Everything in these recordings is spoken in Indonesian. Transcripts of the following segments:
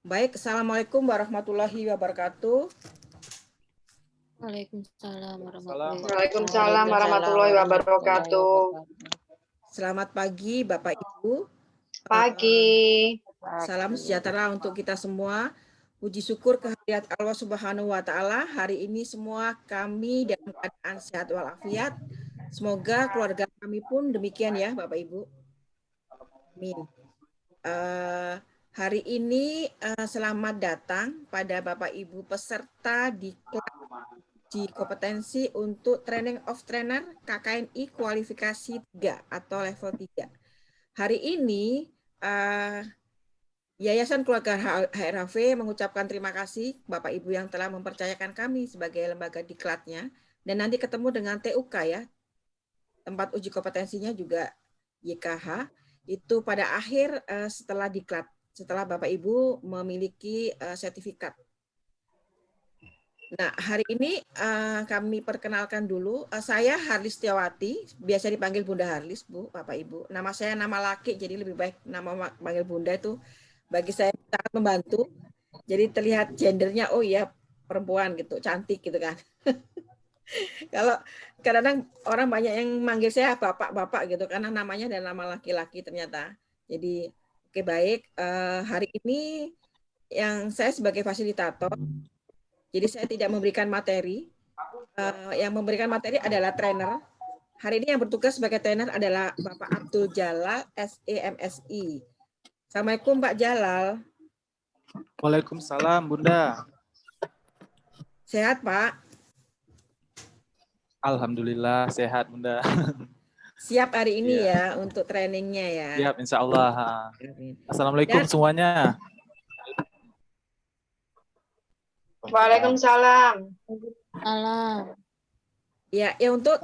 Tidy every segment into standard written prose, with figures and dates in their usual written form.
Baik, Assalamualaikum warahmatullahi wabarakatuh. Waalaikumsalam warahmatullahi wabarakatuh. Waalaikumsalam warahmatullahi wabarakatuh. Selamat pagi Bapak Ibu. Pagi. Salam sejahtera untuk kita semua. Puji syukur kehadirat Allah Subhanahu wa taala. Hari ini semua kami dalam keadaan sehat walafiat. Semoga keluarga kami pun demikian ya Bapak Ibu. Amin. Hari ini selamat datang pada Bapak Ibu peserta di kelas uji kompetensi untuk Training of Trainer KKNI kualifikasi 3 atau level 3. Hari ini Yayasan Keluarga HRHV mengucapkan terima kasih Bapak Ibu yang telah mempercayakan kami sebagai lembaga diklatnya, dan nanti ketemu dengan TUK ya, tempat uji kompetensinya juga YKH, itu pada akhir setelah diklat, setelah Bapak Ibu memiliki sertifikat. Nah, hari ini kami perkenalkan dulu, saya Harlis Setiawati, biasa dipanggil Bunda Harlis, Bu, Bapak Ibu. Nama saya nama laki, jadi lebih baik nama panggil Bunda itu bagi saya sangat membantu. Jadi terlihat gendernya, oh iya perempuan gitu, cantik gitu kan. Kalau kadang-kadang orang banyak yang manggil saya bapak-bapak gitu, karena namanya dan nama laki-laki ternyata. Jadi oke baik, hari ini yang saya sebagai fasilitator, jadi saya tidak memberikan materi. Yang memberikan materi adalah trainer. Hari ini yang bertugas sebagai trainer adalah Bapak Abdul Jalal, SEMSI. Assalamualaikum Pak Jalal. Waalaikumsalam Bunda. Sehat Pak? Alhamdulillah sehat Bunda. Siap hari ini Ya. ya untuk trainingnya ya. Siap insya Allah. Assalamualaikum semuanya. Waalaikumsalam. Salam. Ya untuk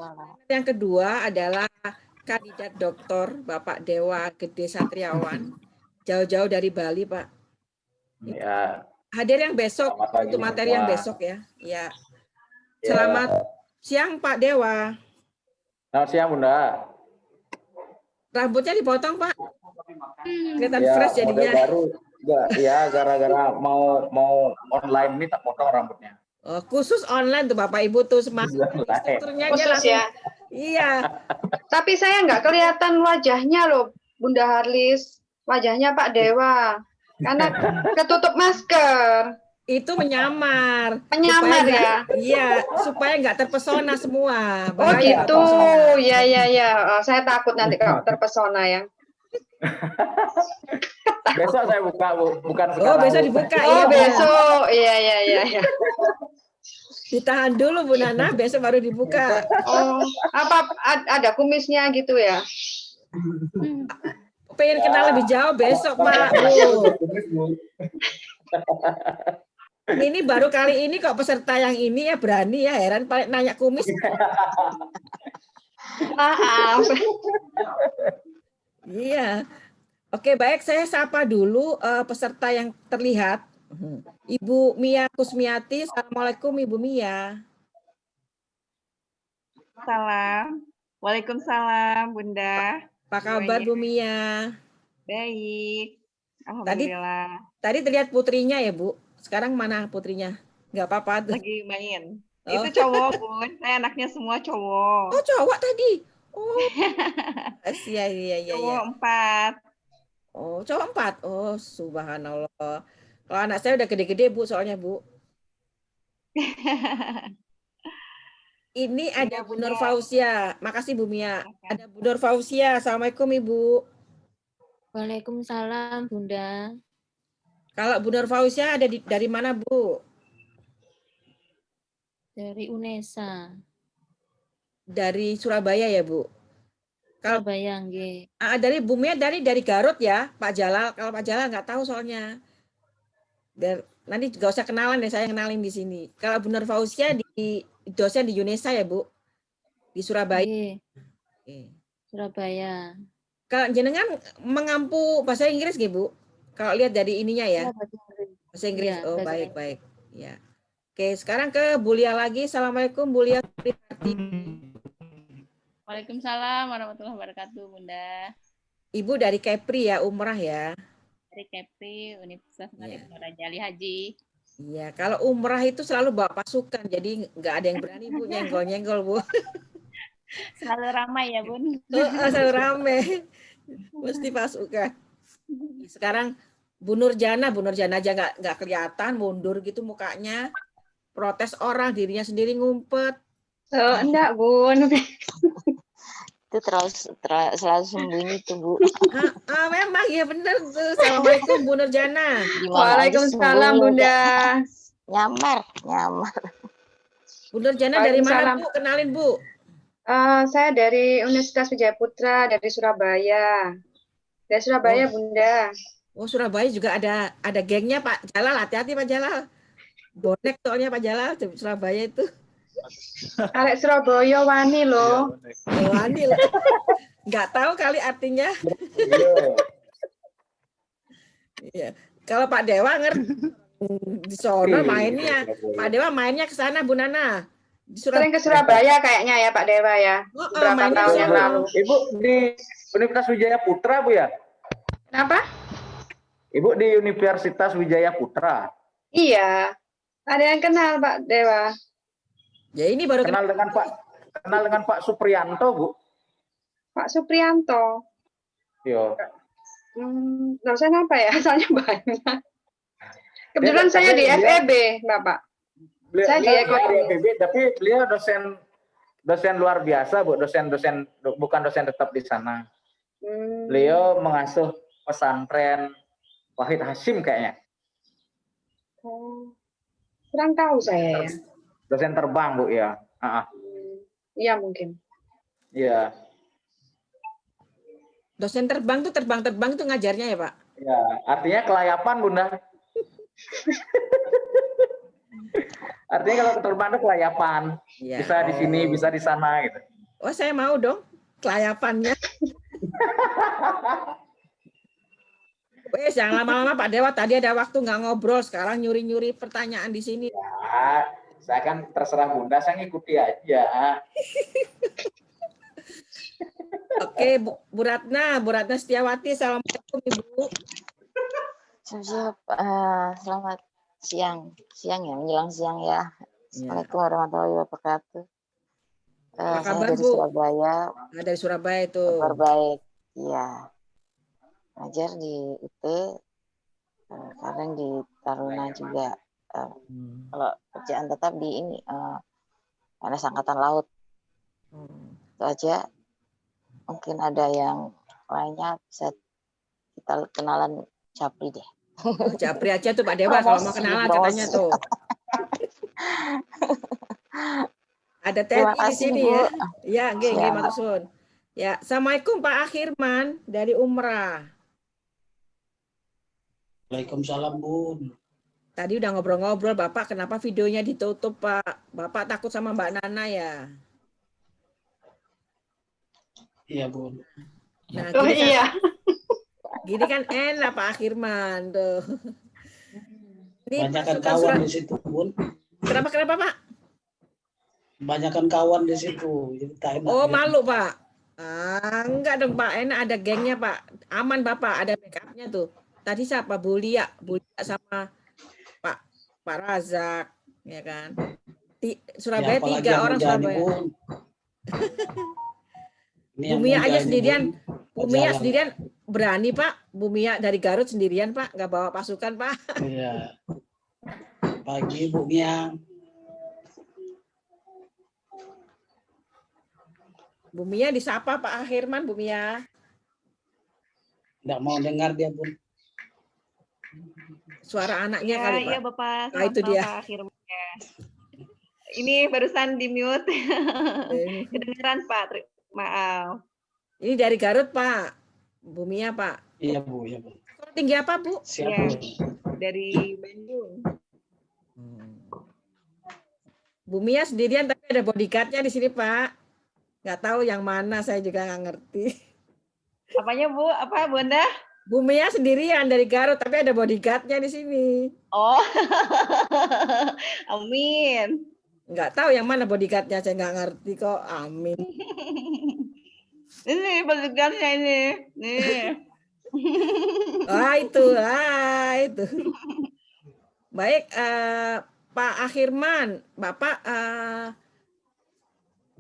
yang kedua adalah kandidat doktor Bapak Dewa Gede Satriawan. Jauh-jauh dari Bali Pak. Ya. Hadir yang besok untuk materi yang besok ya. Ya. Selamat siang Pak Dewa. Selamat siang Bunda. Rambutnya dipotong Pak. Kelihatan Ya, fresh jadinya. model baru. Ya, gara-gara mau online ini tak potong rambutnya. Oh, khusus online tuh Bapak Ibu tuh semangat. Strukturnya aja Khusus langsung. ya. Iya. Tapi saya nggak kelihatan wajahnya loh, Bunda Harlis. Wajahnya Pak Dewa. Karena ketutup masker. Itu menyamar. Menyamar ya. Iya, supaya nggak terpesona semua. Oh Bahaya gitu. terpesona. Ya. Saya takut nanti kalau terpesona ya. Besok saya buka, Bu. Bukan sekarang. Oh, besok dibuka. Oh, Iya, besok. Iya. Ditahan dulu Bu Nana, besok baru dibuka. Oh, apa ada kumisnya gitu ya? Pengen kenal lebih jauh besok Pak, Bu. Ini baru kali ini kok peserta yang ini ya berani ya, heran paling nanya kumis. Maaf. Iya. Oke, baik, saya sapa dulu peserta yang terlihat. Ibu Mia Kusmiati. Assalamualaikum Ibu Mia. Salam. Waalaikumsalam Bunda. Apa kabar Bu Mia? Baik. Alhamdulillah. Tadi terlihat putrinya ya Bu. Sekarang mana putrinya? Nggak apa-apa. Lagi main. Oh. Itu cowok Bun. Saya anaknya semua cowok. Oh, cowok tadi. Oh. Iya. Cowok 4. Oh, cowok 4. Oh, subhanallah. Kalau anak saya udah gede-gede Bu, soalnya Bu. Ini ada Bu Nur Fausia. Makasih Bu Mia. Ada Bu Nur Fausia. Assalamualaikum Ibu. Waalaikumsalam Bunda. Kalau Bu Nur Fausia ada dari mana Bu? Dari UNESA. Dari Surabaya ya Bu? Surabaya nggih. Dari Bu Mia dari Garut ya, Pak Jalal. Kalau Pak Jalal nggak tahu soalnya. Nanti nggak usah kenalan deh, saya kenalin di sini. Kalau Bu Nur Fausia di dosen di UNESA ya Bu? Di Surabaya. Nggih. Surabaya. Kalau jenengan mengampu bahasa Inggris nggih Bu? Kalau lihat dari ininya ya. Bahasa Inggris. Ya, oh, bahasa baik. Ya. Oke, sekarang ke Bu Lia lagi. Assalamualaikum Bu Lia. Waalaikumsalam warahmatullahi wabarakatuh Bunda. Ibu dari Kepri ya, umrah ya. dari KP Universitas Iya. Raja Ali Haji. Iya, kalau umrah itu selalu bawa pasukan, jadi nggak ada yang berani Bu nyenggol-nyenggol Bu. Selalu ramai ya Bun. Selalu rame, mesti pasukan. Sekarang Bu Nurjana aja nggak kelihatan, mundur gitu mukanya, protes orang, dirinya sendiri ngumpet. Enggak, Bun. Itu selalu sembunyi tuh Bu. Memang ya bener tuh. Assalamualaikum Bu Nurjana. Waalaikumsalam Bunda. Nyamar. Bu Nurjana dari mana Waalaikumsalam. Bu? Kenalin Bu. Saya dari Universitas Wijaya Putra dari Surabaya. Dari Surabaya, Bunda. Oh, Surabaya juga ada gengnya Pak Jalal. Hati-hati Pak Jalal. Bonek soalnya Pak Jalal di Surabaya itu. Arek Surabaya wani loh. Wani loh. Nggak tahu kali artinya. Iya. Kalau Pak Dewa ngerti di sono mainnya. Pak Dewa mainnya ke sana Bu Nana. Sering ke Surabaya kayaknya ya Pak Dewa ya. Beberapa mainnya tahun ke yang sono. lalu. Ibu di Universitas Wijaya Putra Bu ya? Kenapa? Ibu di Universitas Wijaya Putra. Iya. Ada yang kenal Pak Dewa. Ya ini baru Kenal dengan Pak Supriyanto Bu. Pak Supriyanto. Yo. Nggak usah apa ya, soalnya banyak. Kebetulan saya di FEB, Bapak. Saya di ekonomi. FEB, tapi beliau dosen luar biasa Bu, bukan dosen tetap di sana. Beliau mengasuh pesantren Wahid Hasyim kayaknya. Kurang tahu saya ya. Dosen terbang Bu ya. Iya mungkin. Iya. dosen terbang tuh ngajarnya ya Pak? Ya, artinya kelayapan Bunda. Artinya kalau terbang itu kelayapan. Ya. Bisa di sini, bisa di sana gitu. Oh, saya mau dong kelayapannya. Wes, jangan lama-lama Pak Dewa. Tadi ada waktu nggak ngobrol, sekarang nyuri-nyuri pertanyaan di sini. Ya, saya kan terserah Bunda, saya ngikuti aja. Oke, Bu Ratna Setiawati, assalamualaikum Ibu. Siap, selamat siang ya, menjelang siang ya. Assalamualaikum warahmatullahi wabarakatuh. Saya dari Bu? Surabaya. Dari Surabaya itu. Kabar baik, iya. Ngajar di UT, kadang di Taruna juga. Kalau kerjaan tetap di ini, Dinas Angkatan Laut. Itu aja. Mungkin ada yang lainnya bisa kita kenalan Japri deh. Oh, Japri aja tuh Pak Dewa kalau mau kenalan katanya tuh. Ada TNI di sini Bu. Ya. Ya, nggih matur suwun. Ya, assalamualaikum Pak Akhirman dari Umrah. Waalaikumsalam Bun. Tadi udah ngobrol-ngobrol Bapak, kenapa videonya ditutup Pak? Bapak takut sama Mbak Nana ya? Iya Bun. Nah, iya. Gini kan enak Pak Akhirman tuh. Banyakan kawan di situ Bun. Kenapa Pak? Banyakan kawan di situ. Jadi tak enak. Oh malu Pak. Enggak dong Pak, enak ada gengnya Pak. Aman Bapak, ada backupnya tuh. Tadi siapa? Bulia sama Pak Razak, ya kan? Surabaya ya, 3 orang Surabaya. Bumia aja sendirian. Bumia sendirian berani Pak. Bumia dari Garut sendirian Pak, nggak bawa pasukan Pak. Iya. Pagi Bu Mia. Bumia disapa Pak Akhirman, Bumia. Nggak mau dengar dia Bun. Suara anaknya ya, kali Pak. Iya Bapak. Nah, itu dia. Pak Akhirman. Ini barusan di mute. Kedengeran Pak. Maaf. Ini dari Garut Pak. Bumia Pak. Iya Bu, iya Bu. Tinggi apa Bu? Siap Ya, Bu. dari Bandung. Bumia sendirian tapi ada bodyguard-nya di sini Pak. Nggak tahu yang mana, saya juga nggak ngerti. Apanya Bu? Apa Bunda? Bumia sendirian dari Garut tapi ada bodyguard-nya di sini. Oh. Amin. Nggak tahu yang mana bodyguard-nya, saya nggak ngerti kok. Amin. Ini bodyguard-nya ini. Nih. Itu. Baik, Pak Akhirman, Bapak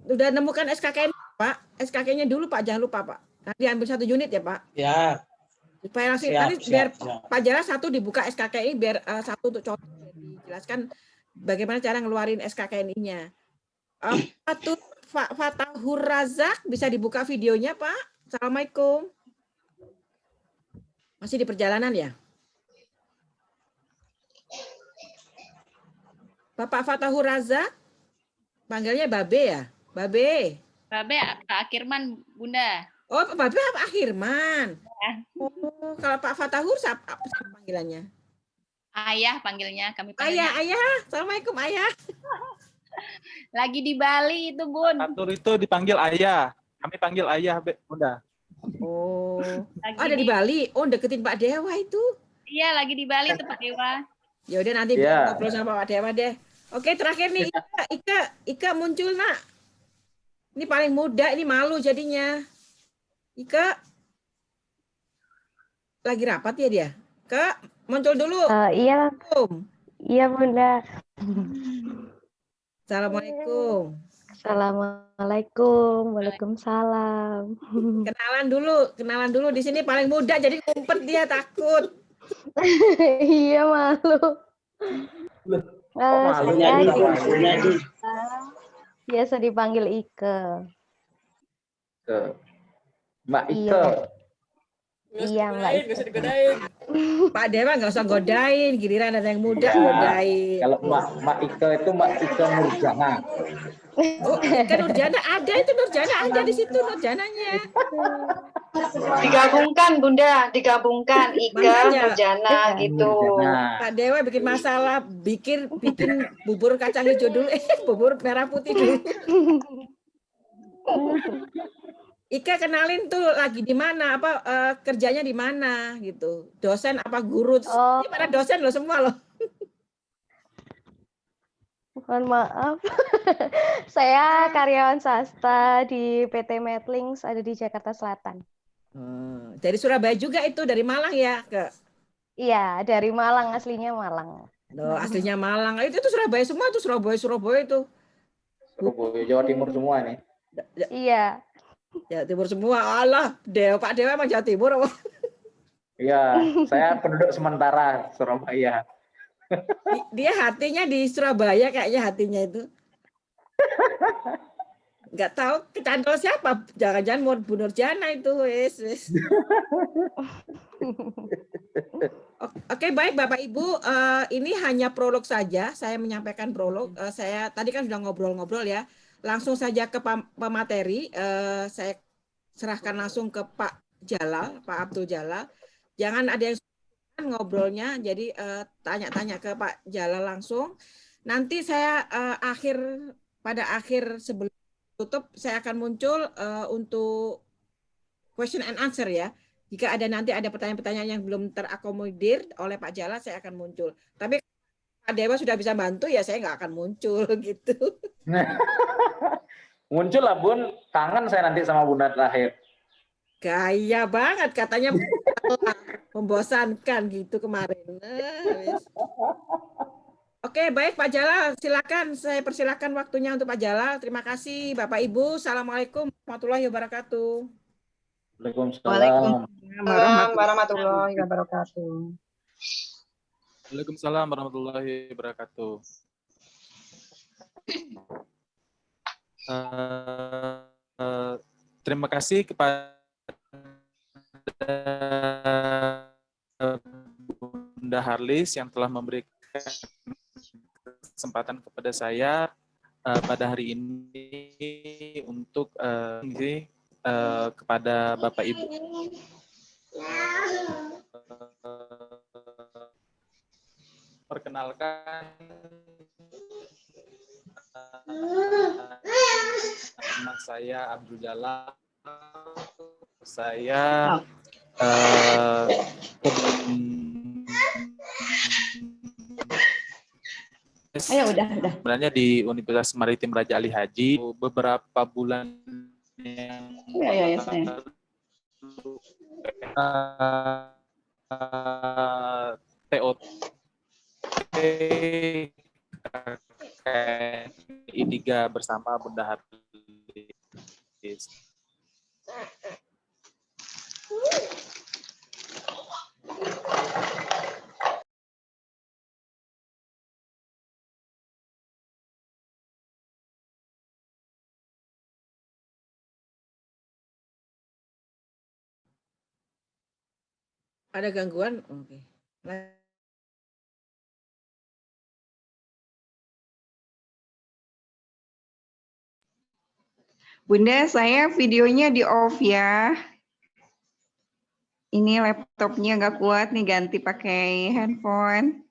udah nemukan SKKN, Pak? SKKN-nya dulu, Pak, jangan lupa, Pak. Nanti ambil 1 unit ya, Pak? Ya. Supaya langsung nanti biar Pak Jala 1 dibuka SKKI, biar 1 untuk contoh dijelaskan bagaimana cara ngeluarin SKKNI-nya. Fatahur Razak, bisa dibuka videonya, Pak? Assalamualaikum. Masih di perjalanan ya? Bapak Fatahur Razak, panggilnya Babe ya? Babe. Babe, Pak Akirman, Bunda. Oh, Babe Pak Akirman. Ya. Oh, kalau Pak Fatahur siapa panggilannya? Ayah panggilnya, kami panggilnya. Ayah. Assalamualaikum, Ayah. Lagi di Bali itu, Bun. Fatahur itu dipanggil Ayah. Kami panggil Ayah, Bunda. Oh, ada di Bali. Oh, deketin Pak Dewa itu. Iya, lagi di Bali tuh Pak Dewa. Ya udah nanti ngobrol sama Pak Dewa deh. Oke, terakhir nih Ika muncul, Nak. Ini paling muda, ini malu jadinya. Ika lagi rapat ya dia? Kak, muncul dulu. Iya. Iya, Bunda. Assalamualaikum. Assalamualaikum. Waalaikumsalam. Kenalan dulu. Di sini paling muda, jadi ngumpet dia, takut. Iya, malu. Saya biasa dipanggil Ike. Mbak Ike. Iya, Mbak Ike. Nggak usah digodain. Pak Dewa nggak usah godain, giliran ada yang muda godain. Kalau Mbak Ike itu Mbak Ike Nurjana. Oh, Ike Nurjana ada itu, Nurjana ada di situ Nurjananya. Digabungkan, Bunda, digabungkan Ike Nurjana gitu. Pak Dewa bikin masalah, bikin bubur kacang hijau dulu, bubur merah putih dulu. Ika kenalin tuh lagi di mana, kerjanya di mana gitu. Dosen apa guru? Ini pada dosen loh semua loh. Mohon maaf. Saya karyawan swasta di PT Medlinks, ada di Jakarta Selatan. Dari Surabaya juga itu, dari Malang ya, Kak? Iya, dari Malang, aslinya Malang. Loh, aslinya Malang. Itu Surabaya semua tuh, Surabaya itu. Surabaya, Jawa Timur semua nih. Iya. Jawa Timur semua. Allah, Pak Dewa emang Jawa Timur. Iya, saya penduduk sementara Surabaya. Dia hatinya di Surabaya kayaknya hatinya itu. Nggak tahu kecantol siapa. Jangan-jangan mau Bu Nurjana itu. Wes. Oke, baik Bapak Ibu. Ini hanya prolog saja. Saya menyampaikan prolog. Saya tadi kan sudah ngobrol-ngobrol ya. Langsung saja ke pemateri. Saya serahkan langsung ke Pak Jalal, Pak Abdul Jalal. Jangan ada yang ngobrolnya, jadi tanya-tanya ke Pak Jalal langsung. Nanti saya pada akhir sebelum tutup, saya akan muncul untuk question and answer ya. Jika nanti ada pertanyaan-pertanyaan yang belum terakomodir oleh Pak Jalal, saya akan muncul. Tapi Pak Dewa sudah bisa bantu, ya saya nggak akan muncul gitu. Muncul lah Bun, kangen saya nanti sama Bunda terakhir. Gaya banget katanya membosankan gitu kemarin. Oke, baik Pak Jalal, silakan saya persilakan waktunya untuk Pak Jalal. Terima kasih Bapak Ibu. Assalamualaikum warahmatullahi wabarakatuh. Waalaikumsalam warahmatullahi wabarakatuh. Waalaikumsalam warahmatullahi wabarakatuh. Terima kasih kepada Bunda Harlis yang telah memberikan kesempatan kepada saya pada hari ini untuk kepada Bapak Ibu. Perkenalkan, nama saya Abdul Jalal. Saya udah. Sebenarnya di Universitas Maritim Raja Ali Haji beberapa bulan yang TOT I3 bersama Bunda Harlis. Ada gangguan? Oke. Bunda, saya videonya di off ya. Ini laptopnya nggak kuat nih, ganti pakai handphone.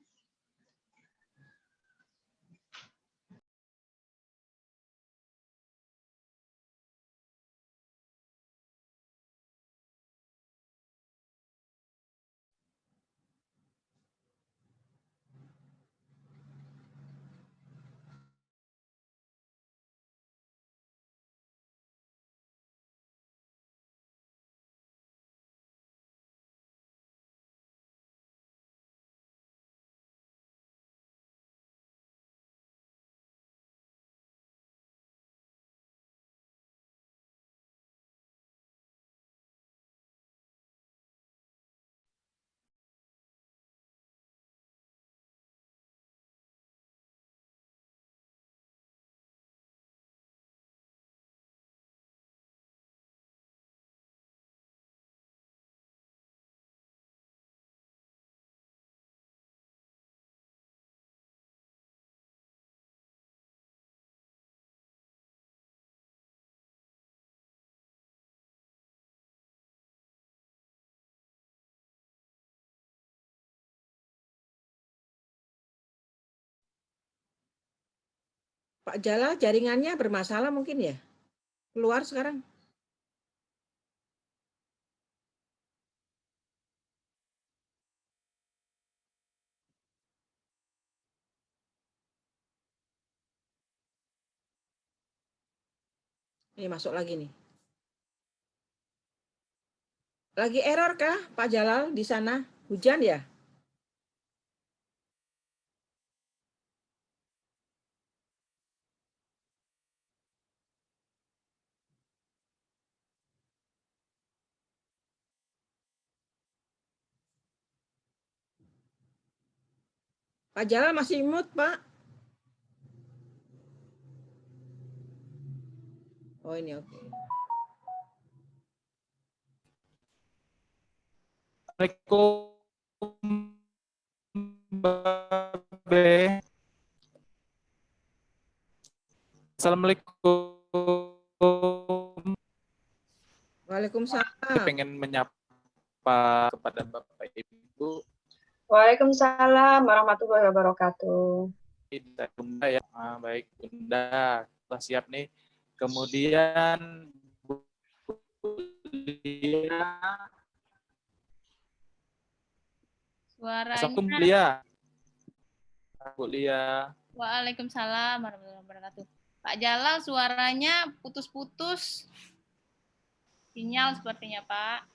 Pak Jala jaringannya bermasalah mungkin ya? Keluar sekarang? Ini masuk lagi nih. Lagi error kah Pak Jalal di sana? Hujan ya? Pak Jalal masih mute, Pak. Oh, ini oke. Assalamualaikum, Mbak Be. Assalamualaikum. Waalaikumsalam. Pengen menyapa kepada Bapak Ibu. Waalaikumsalam warahmatullahi wabarakatuh. Bunda ya, baik Bunda, sudah siap nih. Kemudian Bu Lia. Suaranya. Bu Lia. Waalaikumsalam warahmatullahi wabarakatuh. Pak Jalal, suaranya putus-putus. Sinyal sepertinya, Pak.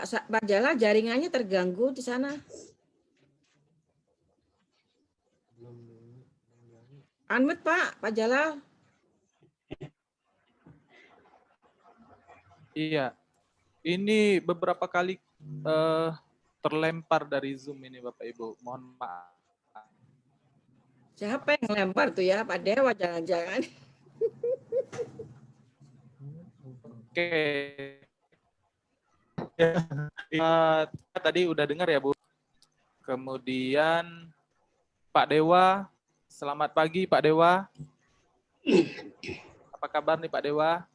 Pak Jalal jaringannya terganggu di sana. Unmute Pak Jalal. Iya, ini beberapa kali terlempar dari Zoom ini Bapak Ibu. Mohon maaf. Siapa yang lempar tuh ya? Pak Dewa jangan-jangan. Oke. Tadi udah dengar ya Bu. Kemudian Pak Dewa, selamat pagi Pak Dewa. Apa kabar nih Pak Dewa?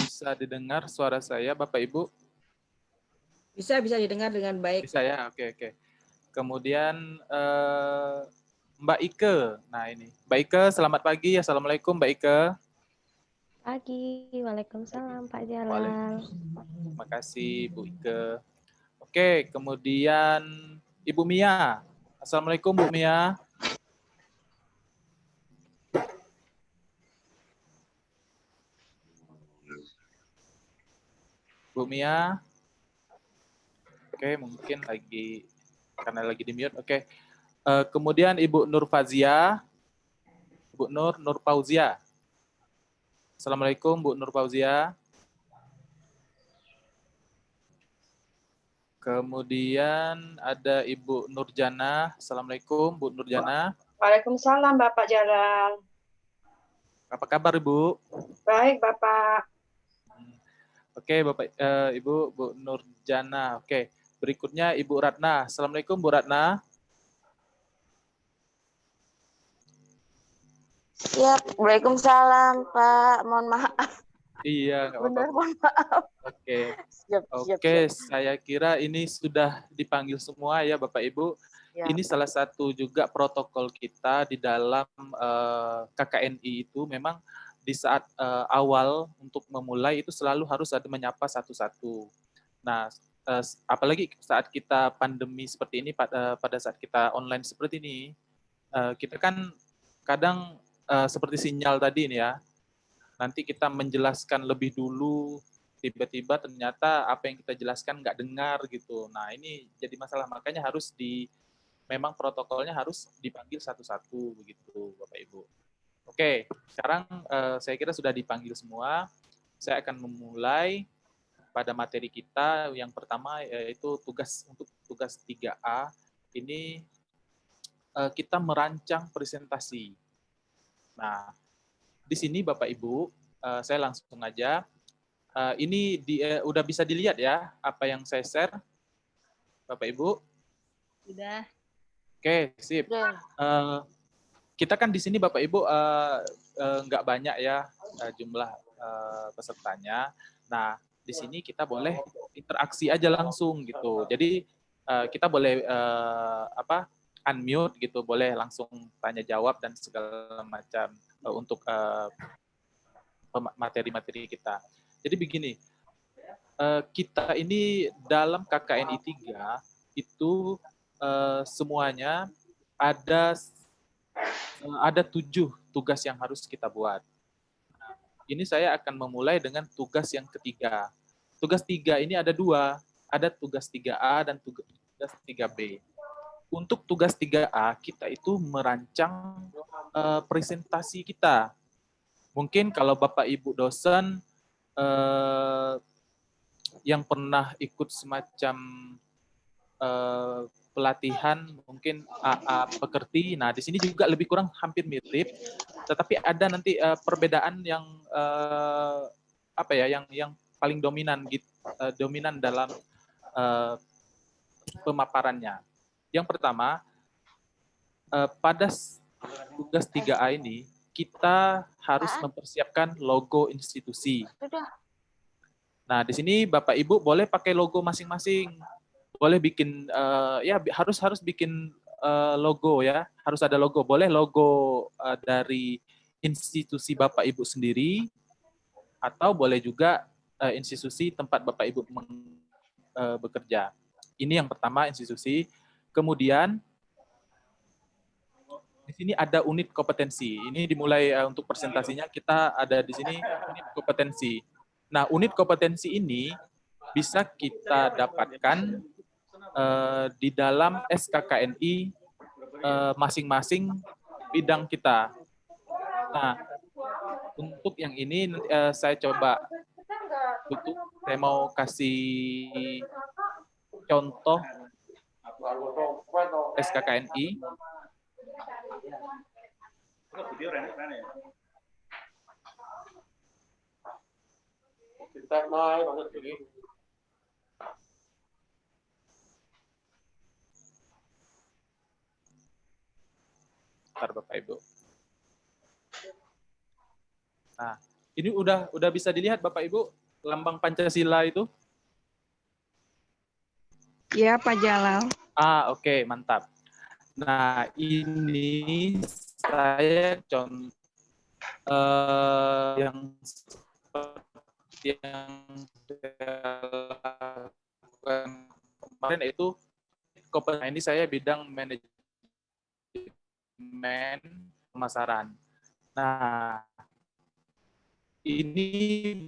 bisa didengar suara saya, Bapak Ibu? Bisa didengar dengan baik. Bisa ya, oke. Kemudian Mbak Ike. Nah ini, Mbak Ike, selamat pagi. Assalamualaikum, Mbak Ike. Pagi, waalaikumsalam Pak Jalal. Terima kasih, Bu Ike. Oke, kemudian Ibu Mia. Assalamualaikum, Bu Mia. Bu Mia. Oke, mungkin karena lagi di mute. Oke. Kemudian Ibu Nur Fazia. Bu Nur Fauzia. Assalamualaikum, Bu Nur Fauzia. Kemudian ada Ibu Nurjana. Assalamualaikum, Bu Nurjana. Waalaikumsalam, Bapak Jalal. Apa kabar, Ibu? Baik, Bapak. Oke, Bapak, Ibu, Bu Nurjana. Oke, berikutnya Ibu Ratna. Assalamualaikum, Bu Ratna. Ya, Waalaikumsalam, Pak. Mohon maaf. Iya, nggak apa-apa. Benar, mohon maaf. Oke. Siap. Saya kira ini sudah dipanggil semua ya, Bapak Ibu. Ya. Ini salah satu juga protokol kita di dalam KKNI itu memang di saat awal untuk memulai itu selalu harus ada menyapa satu-satu. Nah, apalagi saat kita pandemi seperti ini, pada saat kita online seperti ini, kita kan kadang seperti sinyal tadi ini ya, nanti kita menjelaskan lebih dulu, tiba-tiba ternyata apa yang kita jelaskan nggak dengar gitu. Nah, ini jadi masalah, makanya memang protokolnya harus dipanggil satu-satu begitu, Bapak Ibu. Oke, sekarang saya kira sudah dipanggil semua. Saya akan memulai pada materi kita. Yang pertama yaitu tugas 3A. Ini kita merancang presentasi. Nah, di sini Bapak Ibu, saya langsung aja. Ini udah bisa dilihat ya apa yang saya share, Bapak Ibu? Sudah. Oke, sip. Kita kan di sini Bapak Ibu nggak banyak ya jumlah pesertanya. Nah, di sini kita boleh interaksi aja langsung gitu. Jadi kita boleh unmute gitu, boleh langsung tanya jawab dan segala macam untuk materi-materi kita. Jadi begini, kita ini dalam KKNI 3 itu semuanya ada 7 tugas yang harus kita buat. Nah, ini saya akan memulai dengan tugas yang ketiga. Tugas 3 ini ada 2, ada tugas 3A dan tugas 3B. Untuk tugas 3A, kita itu merancang presentasi kita. Mungkin kalau Bapak Ibu dosen yang pernah ikut semacam pelatihan, mungkin AA pekerti. Nah, di sini juga lebih kurang hampir mirip, tetapi ada nanti perbedaan yang yang paling dominan dominan dalam pemaparannya. Yang pertama, pada tugas 3A ini, kita harus mempersiapkan logo institusi. Nah, di sini Bapak Ibu boleh pakai logo masing-masing. Boleh bikin, harus bikin logo ya. Harus ada logo. Boleh logo dari institusi Bapak Ibu sendiri, atau boleh juga institusi tempat Bapak Ibu bekerja. Ini yang pertama, institusi. Kemudian di sini ada unit kompetensi. Ini dimulai untuk presentasinya, kita ada di sini unit kompetensi. Nah, unit kompetensi ini bisa kita dapatkan di dalam SKKNI masing-masing bidang kita. Nah, untuk yang ini saya coba saya mau kasih contoh SKKNI. Bentar Bapak Ibu. Nah, Ini udah bisa dilihat Bapak Ibu lambang Pancasila itu? Iya, Pak Jalal. Oke, mantap. Nah, ini saya contoh yang seperti yang saya lakukan kemarin itu ini saya bidang manajemen pemasaran. Nah, ini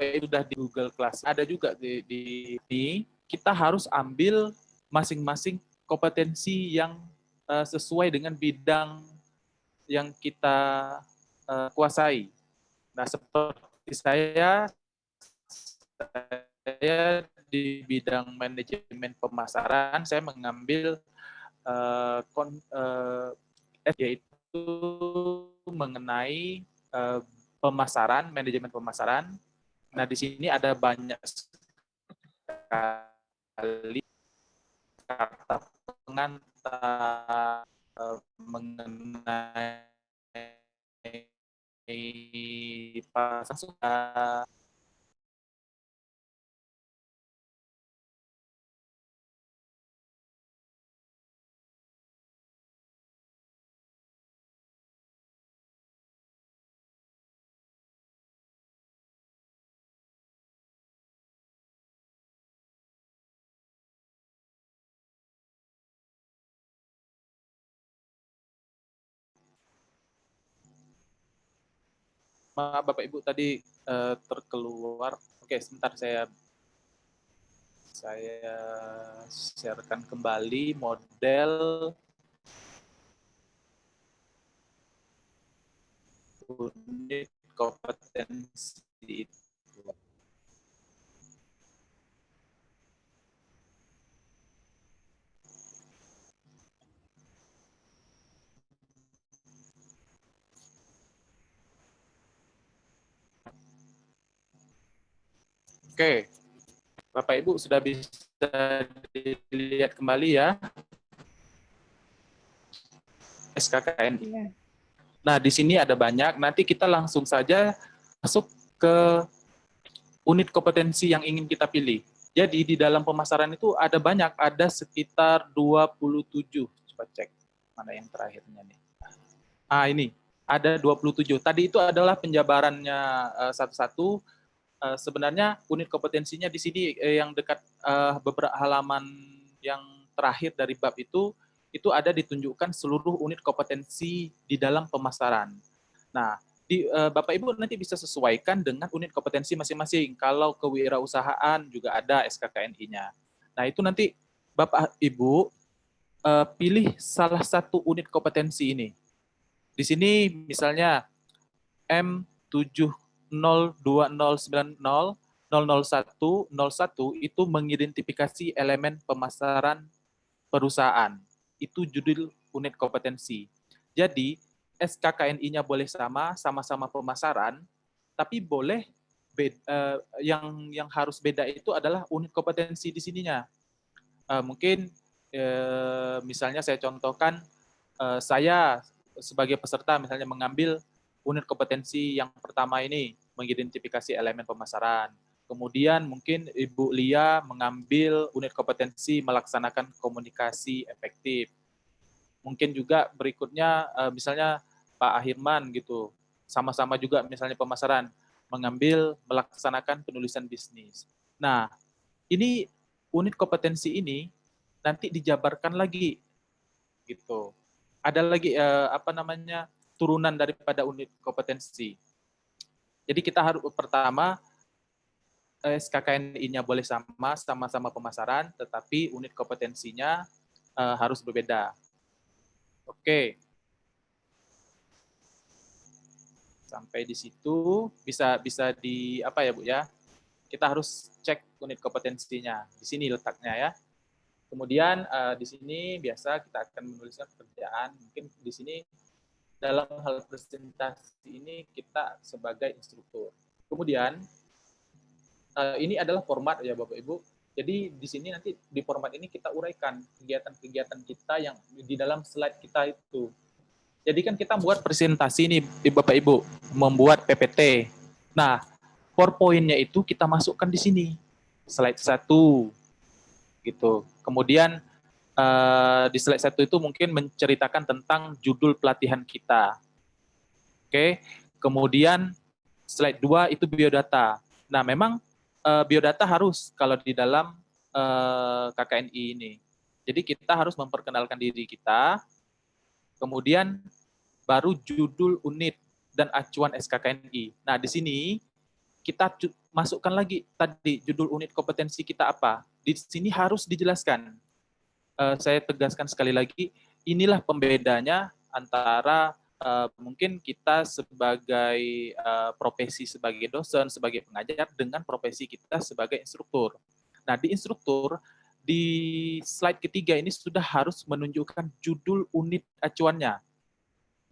sudah di Google Class. Ada juga di kita harus ambil masing-masing kompetensi yang sesuai dengan bidang yang kita kuasai. Nah, seperti saya di bidang manajemen pemasaran, saya mengambil yaitu mengenai pemasaran, manajemen pemasaran. Nah, di sini ada banyak sekali kata pengantar mengenai pasang suka. Maaf Bapak Ibu tadi terkeluar. Oke, sebentar saya sharekan kembali model unit kompetensi itu. Oke, Bapak Ibu sudah bisa dilihat kembali ya SKKNI. Nah, di sini ada banyak. Nanti kita langsung saja masuk ke unit kompetensi yang ingin kita pilih. Jadi di dalam pemasaran itu ada banyak, ada sekitar 27. Coba cek mana yang terakhirnya nih. Ini ada 27. Tadi itu adalah penjabarannya satu-satu. Sebenarnya unit kompetensinya di sini yang dekat beberapa halaman yang terakhir dari bab itu ada ditunjukkan seluruh unit kompetensi di dalam pemasaran. Nah, Bapak Ibu nanti bisa sesuaikan dengan unit kompetensi masing-masing. Kalau kewirausahaan juga ada SKKNI-nya. Nah, itu nanti Bapak Ibu pilih salah satu unit kompetensi ini. Di sini misalnya M7 02090 001 itu mengidentifikasi elemen pemasaran perusahaan. Itu judul unit kompetensi. Jadi SKKNI-nya boleh sama-sama pemasaran, tapi boleh yang harus beda itu adalah unit kompetensi di sininya. Mungkin misalnya saya contohkan, saya sebagai peserta misalnya mengambil unit kompetensi yang pertama ini, mengidentifikasi elemen pemasaran. Kemudian mungkin Ibu Lia mengambil unit kompetensi melaksanakan komunikasi efektif. Mungkin juga berikutnya misalnya Pak Ahirman gitu, sama-sama juga misalnya pemasaran, mengambil melaksanakan penulisan bisnis. Nah, ini unit kompetensi ini nanti dijabarkan lagi gitu. Ada lagi turunan daripada unit kompetensi. Jadi kita harus pertama SKKNI-nya boleh sama-sama pemasaran, tetapi unit kompetensinya harus berbeda. Oke. Sampai di situ bisa di apa ya Bu ya? Kita harus cek unit kompetensinya. Di sini letaknya ya. Kemudian di sini biasa kita akan menuliskan pekerjaan. Mungkin di sini dalam hal presentasi ini kita sebagai instruktur. Kemudian ini adalah format ya Bapak Ibu. Jadi di sini nanti di format ini kita uraikan kegiatan-kegiatan kita yang di dalam slide kita itu. Jadi kan kita buat presentasi nih, Bapak Ibu, membuat PPT. Nah, PowerPoint-nya itu kita masukkan di sini, slide 1, gitu. Kemudian di slide 1 itu mungkin menceritakan tentang judul pelatihan kita. Oke, kemudian slide 2 itu biodata. Nah, memang biodata harus kalau di dalam KKNI ini. Jadi kita harus memperkenalkan diri kita, kemudian baru judul unit dan acuan SKKNI. Nah, di sini kita masukkan lagi tadi judul unit kompetensi kita apa. Di sini harus dijelaskan. Saya tegaskan sekali lagi, inilah pembedanya antara mungkin kita sebagai profesi sebagai dosen, sebagai pengajar, dengan profesi kita sebagai instruktur. Nah, di instruktur, di slide ketiga ini sudah harus menunjukkan judul unit acuannya.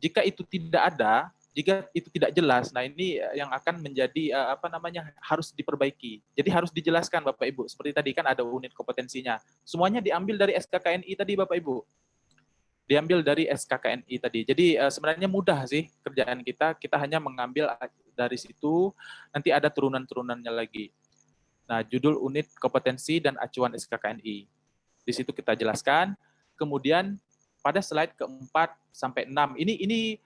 Jika itu tidak ada, jika itu tidak jelas, nah ini yang akan menjadi harus diperbaiki. Jadi harus dijelaskan Bapak Ibu. Seperti tadi kan ada unit kompetensinya. Semuanya diambil dari SKKNI tadi Bapak Ibu. Diambil dari SKKNI tadi. Jadi sebenarnya mudah sih kerjaan kita. Kita hanya mengambil dari situ, nanti ada turunan-turunannya lagi. Nah, judul unit kompetensi dan acuan SKKNI. Di situ kita jelaskan. Kemudian pada slide ke-4 sampai 6, ini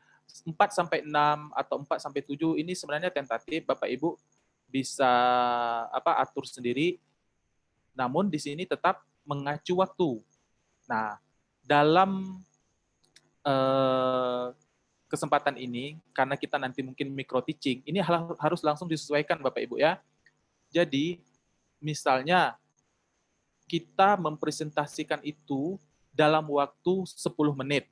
4 sampai 6 atau 4 sampai 7 ini sebenarnya tentatif, Bapak Ibu bisa atur sendiri. Namun di sini tetap mengacu waktu. Nah, dalam kesempatan ini, karena kita nanti mungkin micro teaching, ini harus langsung disesuaikan Bapak Ibu ya. Jadi, misalnya kita mempresentasikan itu dalam waktu 10 menit.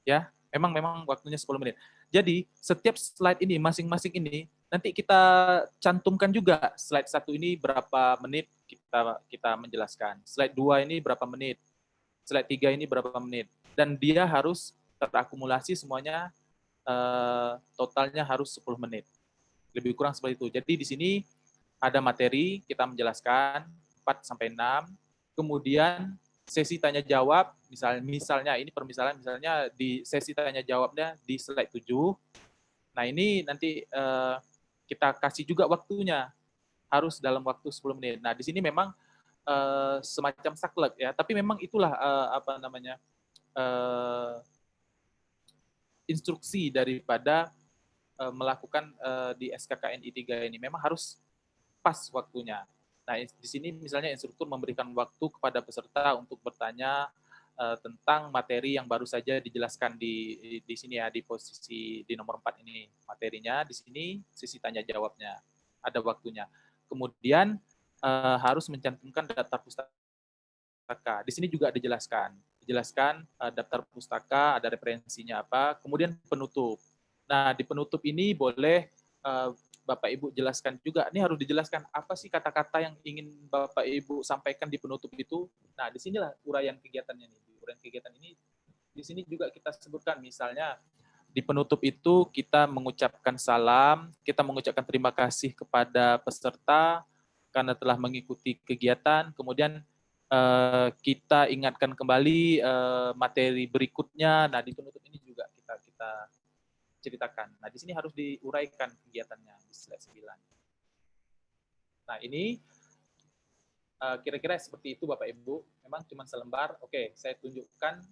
Ya, memang waktunya 10 menit. Jadi, setiap slide ini, masing-masing ini, nanti kita cantumkan juga slide 1 ini berapa menit kita menjelaskan. Slide 2 ini berapa menit. Slide 3 ini berapa menit. Dan dia harus terakumulasi semuanya, totalnya harus 10 menit. Lebih kurang seperti itu. Jadi di sini ada materi, kita menjelaskan 4 sampai 6. Kemudian sesi tanya jawab, misalnya ini permisalan, misalnya di sesi tanya jawabnya di slide 7. Nah, ini nanti kita kasih juga waktunya, harus dalam waktu 10 menit. Nah, di sini memang semacam saklek ya, tapi memang itulah instruksi daripada melakukan di SKKNI 3 ini. Memang harus pas waktunya. Nah, di sini misalnya instruktur memberikan waktu kepada peserta untuk bertanya tentang materi yang baru saja dijelaskan di sini ya, di posisi di nomor 4 ini materinya, di sini sisi tanya jawabnya, ada waktunya. Kemudian harus mencantumkan daftar pustaka. Di sini juga dijelaskan daftar pustaka, ada referensinya apa, kemudian penutup. Nah, di penutup ini boleh Bapak Ibu jelaskan juga, ini harus dijelaskan apa sih kata-kata yang ingin Bapak Ibu sampaikan di penutup itu. Nah, disinilah uraian kegiatannya nih. Uraian kegiatan ini di sini juga kita sebutkan, misalnya di penutup itu kita mengucapkan salam, kita mengucapkan terima kasih kepada peserta karena telah mengikuti kegiatan, kemudian kita ingatkan kembali materi berikutnya. Nah, di penutup ini juga kita ceritakan. Nah, di sini harus diuraikan kegiatannya di slide 9. Nah, ini kira-kira seperti itu Bapak Ibu. Memang cuma selembar. Oke, saya tunjukkan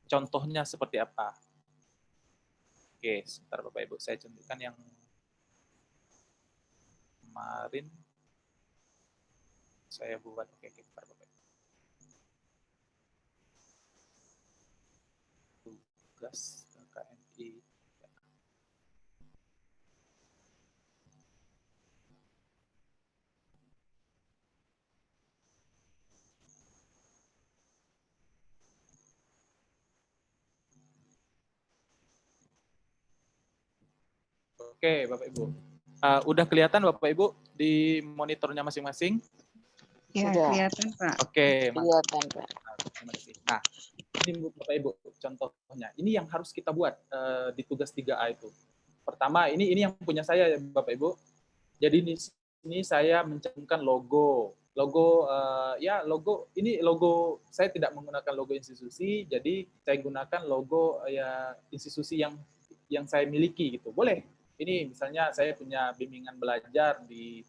contohnya seperti apa. Oke, sebentar Bapak Ibu. Saya tunjukkan yang kemarin saya buat. Oke, sebentar Bapak Ibu. Tugas KKNI. Oke, Bapak Ibu. Udah kelihatan Bapak Ibu di monitornya masing-masing? Ya, kelihatan Pak. Oke, kelihatan Pak. Nah, ini Bapak Ibu contohnya. Ini yang harus kita buat di tugas 3A itu. Pertama, ini yang punya saya ya Bapak Ibu. Jadi ini saya mencantumkan logo. Logo logo ini logo saya tidak menggunakan logo institusi, jadi saya gunakan logo institusi yang saya miliki gitu. Boleh. Ini misalnya saya punya bimbingan belajar di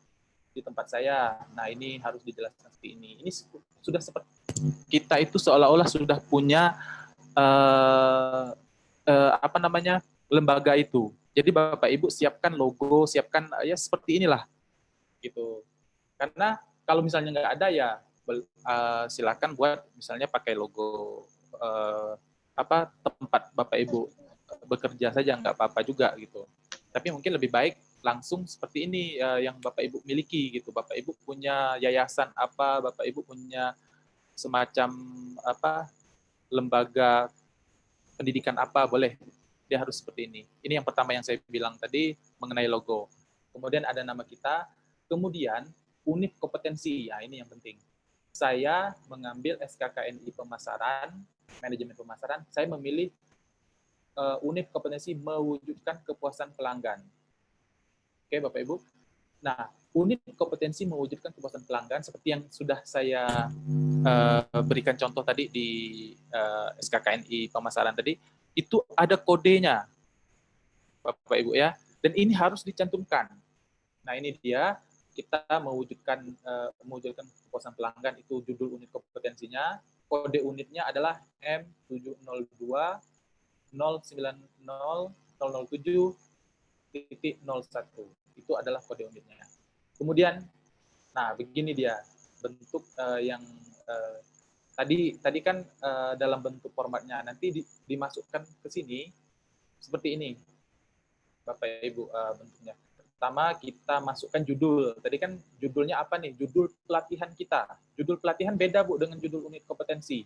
tempat saya. Nah, ini harus dijelaskan seperti ini. Ini sudah seperti kita itu seolah-olah sudah punya lembaga itu. Jadi Bapak Ibu siapkan logo, siapkan ya seperti inilah gitu. Karena kalau misalnya nggak ada ya silakan buat misalnya pakai logo tempat Bapak Ibu bekerja saja, nggak apa-apa juga gitu. Tapi mungkin lebih baik langsung seperti ini yang Bapak Ibu miliki gitu. Bapak Ibu punya yayasan apa, Bapak Ibu punya semacam lembaga pendidikan apa, boleh. Dia harus seperti ini. Ini yang pertama yang saya bilang tadi mengenai logo. Kemudian ada nama kita, kemudian unit kompetensi. Ya, ini yang penting. Saya mengambil SKKNI pemasaran, manajemen pemasaran, saya memilih unit kompetensi mewujudkan kepuasan pelanggan. Oke, Bapak Ibu. Nah, unit kompetensi mewujudkan kepuasan pelanggan seperti yang sudah saya berikan contoh tadi di SKKNI pemasaran tadi, itu ada kodenya, Bapak Ibu ya. Dan ini harus dicantumkan. Nah, ini dia kita mewujudkan kepuasan pelanggan, itu judul unit kompetensinya. Kode unitnya adalah M702 090-007.01. Itu adalah kode unitnya. Kemudian, nah begini dia bentuk yang tadi kan dalam bentuk formatnya nanti dimasukkan ke sini seperti ini, Bapak Ibu bentuknya. Pertama kita masukkan judul. Tadi kan judulnya apa nih? Judul pelatihan kita. Judul pelatihan beda Bu dengan judul unit kompetensi.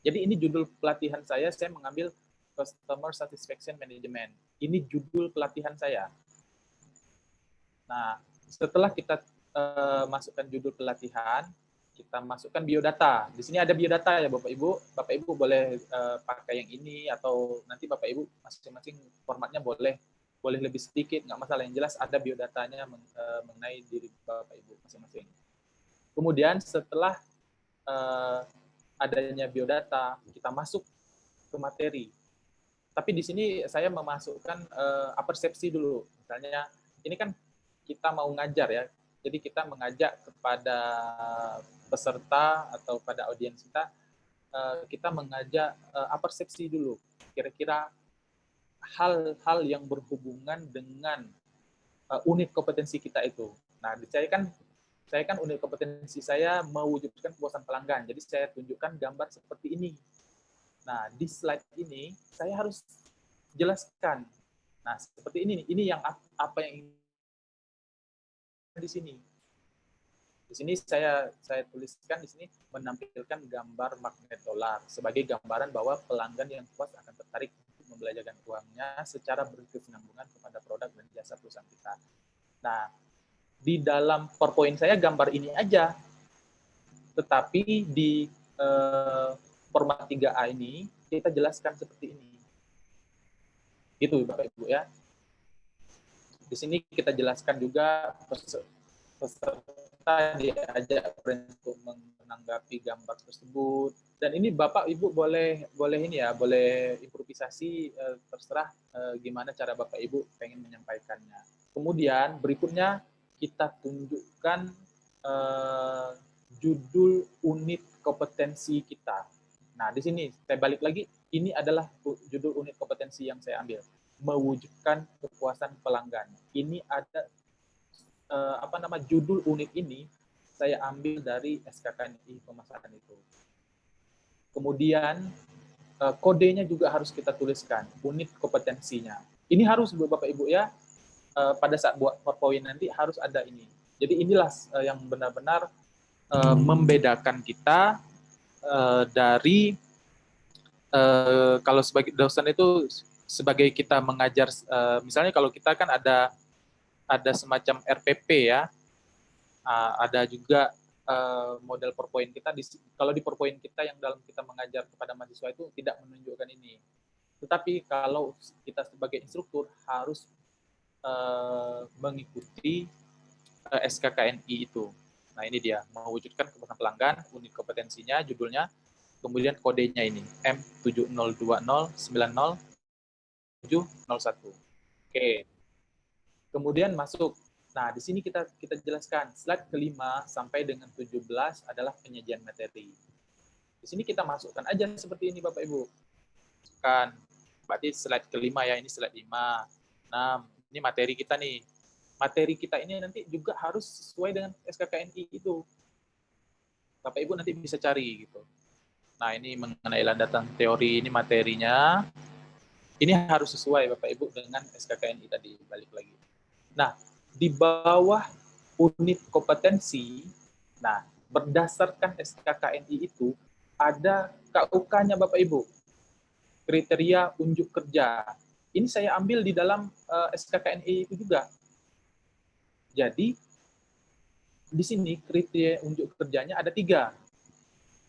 Jadi ini judul pelatihan saya mengambil Customer Satisfaction Management. Ini judul pelatihan saya. Nah, setelah kita masukkan judul pelatihan, kita masukkan biodata. Di sini ada biodata ya Bapak Ibu. Bapak Ibu boleh pakai yang ini atau nanti Bapak Ibu masing-masing formatnya boleh lebih sedikit, nggak masalah. Yang jelas ada biodatanya mengenai diri Bapak Ibu masing-masing. Kemudian setelah adanya biodata, kita masuk ke materi. Tapi di sini saya memasukkan apersepsi dulu. Misalnya, ini kan kita mau ngajar ya, jadi kita mengajak kepada peserta atau pada audiens kita mengajak apersepsi dulu. Kira-kira hal-hal yang berhubungan dengan unit kompetensi kita itu. Nah, saya kan unit kompetensi saya mewujudkan kepuasan pelanggan. Jadi saya tunjukkan gambar seperti ini. Nah, di slide ini saya harus jelaskan. Nah, seperti ini yang apa yang di sini. Di sini saya tuliskan di sini menampilkan gambar magnet dolar sebagai gambaran bahwa pelanggan yang puas akan tertarik membelanjakan uangnya secara berkesinambungan kepada produk dan jasa perusahaan kita. Nah, di dalam PowerPoint saya gambar ini aja, tetapi di format 3A ini kita jelaskan seperti ini. Gitu Bapak Ibu ya. Di sini kita jelaskan juga peserta diajak untuk menanggapi gambar tersebut. Dan ini Bapak Ibu boleh ini ya, boleh improvisasi, terserah gimana cara Bapak Ibu pengen menyampaikannya. Kemudian berikutnya kita tunjukkan judul unit kompetensi kita. Nah, di sini saya balik lagi, ini adalah judul unit kompetensi yang saya ambil, mewujudkan kepuasan pelanggan. Ini ada judul unit ini saya ambil dari SKKNI pemasaran itu. Kemudian kodenya juga harus kita tuliskan, unit kompetensinya. Ini harus Bapak Ibu ya, pada saat buat PowerPoint nanti harus ada ini. Jadi inilah yang benar-benar membedakan kita dari kalau sebagai dosen itu sebagai kita mengajar, misalnya kalau kita kan ada semacam RPP ya, ada juga model PowerPoint kita. Kalau di PowerPoint kita yang dalam kita mengajar kepada mahasiswa itu tidak menunjukkan ini. Tetapi kalau kita sebagai instruktur harus mengikuti SKKNI itu. Nah, ini dia, mewujudkan kepuasan pelanggan, unit kompetensinya, judulnya, kemudian kodenya ini, M7020900701. Oke. Kemudian masuk. Nah, di sini kita jelaskan, slide kelima sampai dengan 17 adalah penyajian materi. Di sini kita masukkan aja seperti ini, Bapak Ibu. Kan, berarti slide kelima ya, ini slide 5. Nah, ini materi kita nih. Materi kita ini nanti juga harus sesuai dengan SKKNI itu. Bapak Ibu nanti bisa cari gitu. Nah, ini mengenai landasan teori ini materinya. Ini harus sesuai Bapak Ibu dengan SKKNI tadi, balik lagi. Nah, di bawah unit kompetensi, nah, berdasarkan SKKNI itu ada KUK-nya Bapak Ibu. Kriteria unjuk kerja. Ini saya ambil di dalam SKKNI itu juga. Jadi, di sini kriteria unjuk kerjanya ada 3.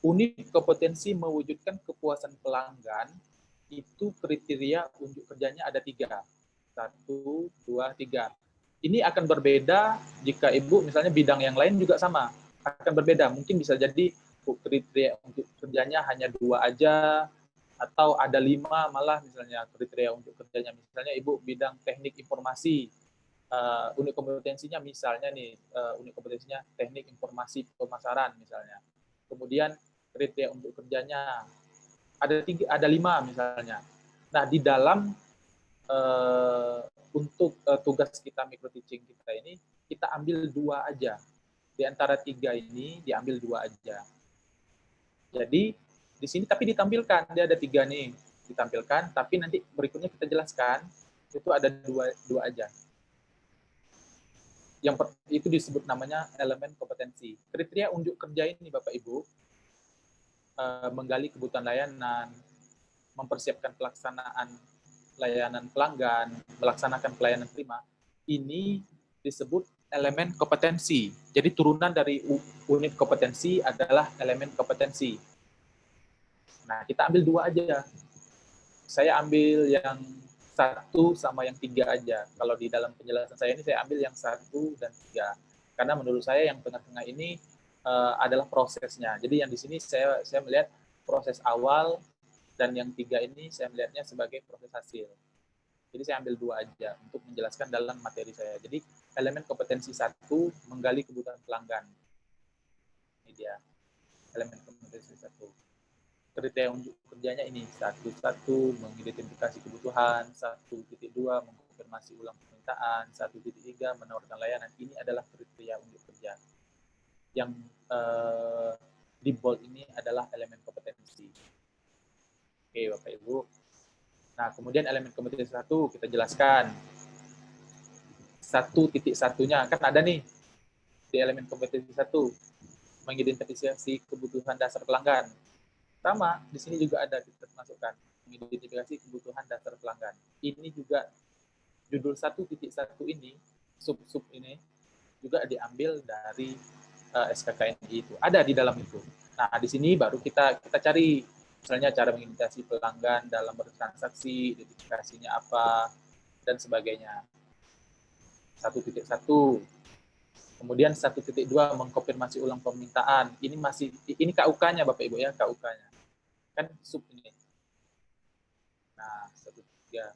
Unit kompetensi mewujudkan kepuasan pelanggan, itu kriteria unjuk kerjanya ada 3. 1, 2, 3. Ini akan berbeda jika Ibu misalnya bidang yang lain juga sama. Akan berbeda. Mungkin bisa jadi kriteria unjuk kerjanya hanya 2 aja, atau ada 5 malah misalnya kriteria unjuk kerjanya. Misalnya Ibu bidang teknik informasi, unit kompetensinya misalnya nih, unit kompetensinya teknik informasi pemasaran misalnya. Kemudian kriteria untuk kerjanya ada 5 misalnya. Nah, di dalam untuk tugas kita micro teaching kita ini, kita ambil 2 aja. Di antara 3 ini diambil 2 aja. Jadi di sini tapi ditampilkan, dia ada 3 nih, ditampilkan, tapi nanti berikutnya kita jelaskan, itu ada 2 aja. Yang itu disebut namanya elemen kompetensi. Kriteria unjuk kerja ini Bapak Ibu, menggali kebutuhan layanan, mempersiapkan pelaksanaan layanan pelanggan, melaksanakan pelayanan prima, ini disebut elemen kompetensi. Jadi turunan dari unit kompetensi adalah elemen kompetensi. Nah, kita ambil 2 aja. Saya ambil yang 1 sama yang 3 aja. Kalau di dalam penjelasan saya ini, saya ambil yang 1 dan 3. Karena menurut saya yang tengah-tengah ini adalah prosesnya. Jadi yang di sini saya melihat proses awal, dan yang 3 ini saya melihatnya sebagai proses hasil. Jadi saya ambil 2 aja untuk menjelaskan dalam materi saya. Jadi elemen kompetensi 1, menggali kebutuhan pelanggan. Ini dia, elemen kompetensi 1. Kriteria unjuk kerjanya ini 1.1 mengidentifikasi kebutuhan, 1.2 mengkonfirmasi ulang permintaan, 1.3 menawarkan layanan. Ini adalah kriteria unjuk kerja. Yang di bold ini adalah elemen kompetensi. Oke, Bapak Ibu. Nah, kemudian elemen kompetensi 1 kita jelaskan. 1.1-nya kan ada nih di elemen kompetensi 1, mengidentifikasi kebutuhan dasar pelanggan. Sama, di sini juga ada kita masukkan mengidentifikasi kebutuhan dasar pelanggan. Ini juga judul 1.1 ini, sub-sub ini juga diambil dari SKKNI itu. Ada di dalam itu. Nah, di sini baru kita cari misalnya cara mengidentifikasi pelanggan dalam bertransaksi, identifikasinya apa, dan sebagainya. 1.1. Kemudian 1.2 mengkonfirmasi ulang permintaan. Ini KUK-nya Bapak Ibu ya, KUK-nya. Kan sub ini. Nah, 1.3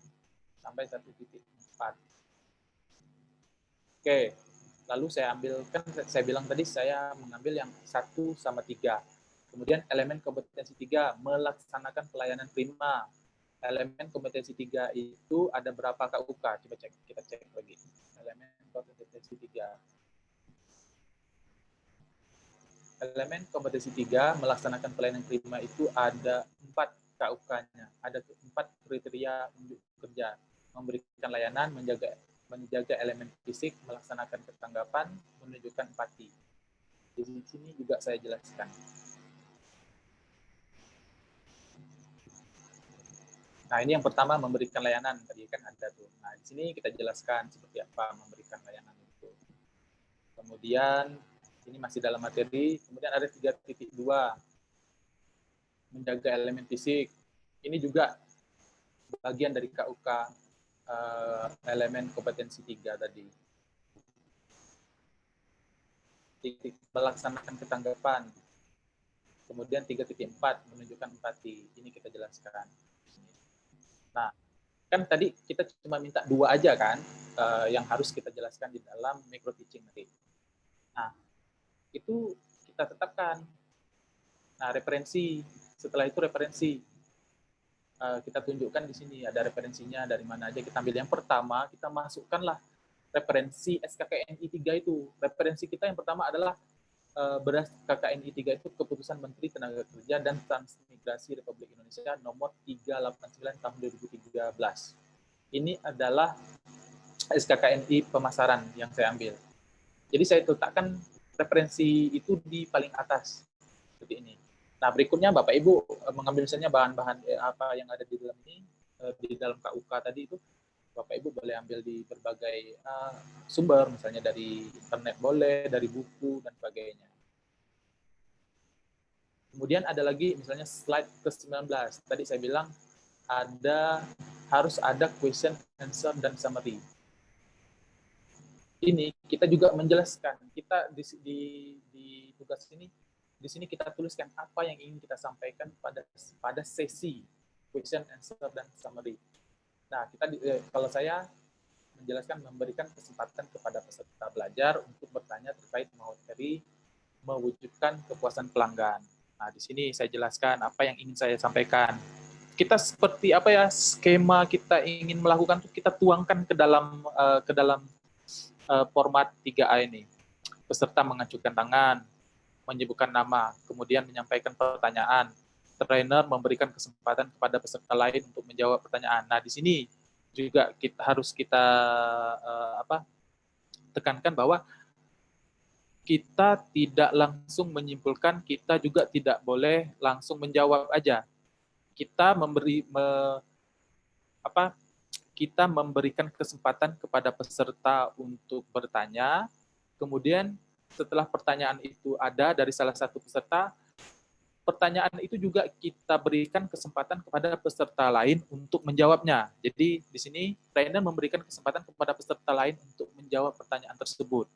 sampai 1.4. Oke. Lalu saya ambil, kan saya bilang tadi saya mengambil yang 1 sama 3. Kemudian elemen kompetensi 3, melaksanakan pelayanan prima. Elemen kompetensi 3 itu ada berapa KUK? Coba kita cek lagi. Elemen kompetensi 3. Elemen kompetensi 3, melaksanakan pelayanan prima itu ada 4 KUK-nya. Ada 4 kriteria unjuk kerja. Memberikan layanan, menjaga elemen fisik, melaksanakan ketanggapan, menunjukkan empati. Di sini juga saya jelaskan. Nah, ini yang pertama memberikan layanan, tadi kan ada tuh. Nah, di sini kita jelaskan seperti apa memberikan layanan itu. Kemudian, ini masih dalam materi, kemudian ada 3.2, menjaga elemen fisik. Ini juga bagian dari KUK elemen kompetensi 3 tadi. melaksanakan ketanggapan. Kemudian 3.4 menunjukkan empati. Ini kita jelaskan. Nah, kan tadi kita cuma minta 2 aja kan yang harus kita jelaskan di dalam micro teaching nanti. Nah, itu kita tetapkan. Nah, referensi. Setelah itu referensi. Kita tunjukkan di sini ada referensinya dari mana aja. Kita ambil yang pertama, kita masukkanlah referensi SKKNI 3 itu. Referensi kita yang pertama adalah beras KKNI 3 itu Keputusan Menteri Tenaga Kerja dan Transmigrasi Republik Indonesia nomor 389 tahun 2013. Ini adalah SKKNI pemasaran yang saya ambil. Jadi saya letakkan referensi itu di paling atas seperti ini. Nah, berikutnya Bapak Ibu mengambil misalnya bahan-bahan apa yang ada di dalam ini, di dalam KUK tadi itu, Bapak Ibu boleh ambil di berbagai sumber, misalnya dari internet boleh, dari buku, dan sebagainya. Kemudian ada lagi misalnya slide ke-19. Tadi saya bilang harus ada question, answer, dan summary. Ini kita juga menjelaskan, kita di tugas ini, di sini kita tuliskan apa yang ingin kita sampaikan pada sesi question, answer, dan summary. Nah, kalau saya menjelaskan, memberikan kesempatan kepada peserta belajar untuk bertanya terkait materi mewujudkan kepuasan pelanggan. Nah, di sini saya jelaskan apa yang ingin saya sampaikan. Kita seperti apa ya, skema kita ingin melakukan itu kita tuangkan ke dalam format 3A ini. Peserta mengajukan tangan, menyebutkan nama, kemudian menyampaikan pertanyaan. Trainer memberikan kesempatan kepada peserta lain untuk menjawab pertanyaan. Nah, di sini juga harus kita tekankan bahwa kita tidak langsung menyimpulkan, kita juga tidak boleh langsung menjawab aja. Kita kita memberikan kesempatan kepada peserta untuk bertanya, kemudian setelah pertanyaan itu ada dari salah satu peserta, pertanyaan itu juga kita berikan kesempatan kepada peserta lain untuk menjawabnya. Jadi di sini trainer memberikan kesempatan kepada peserta lain untuk menjawab pertanyaan tersebut.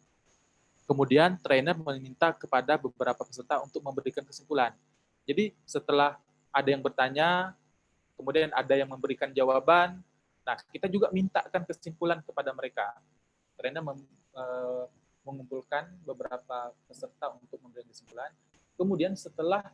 Kemudian trainer meminta kepada beberapa peserta untuk memberikan kesimpulan. Jadi setelah ada yang bertanya, kemudian ada yang memberikan jawaban, nah kita juga mintakan kesimpulan kepada mereka. Trainer mengumpulkan beberapa peserta untuk memberikan kesimpulan. Kemudian setelah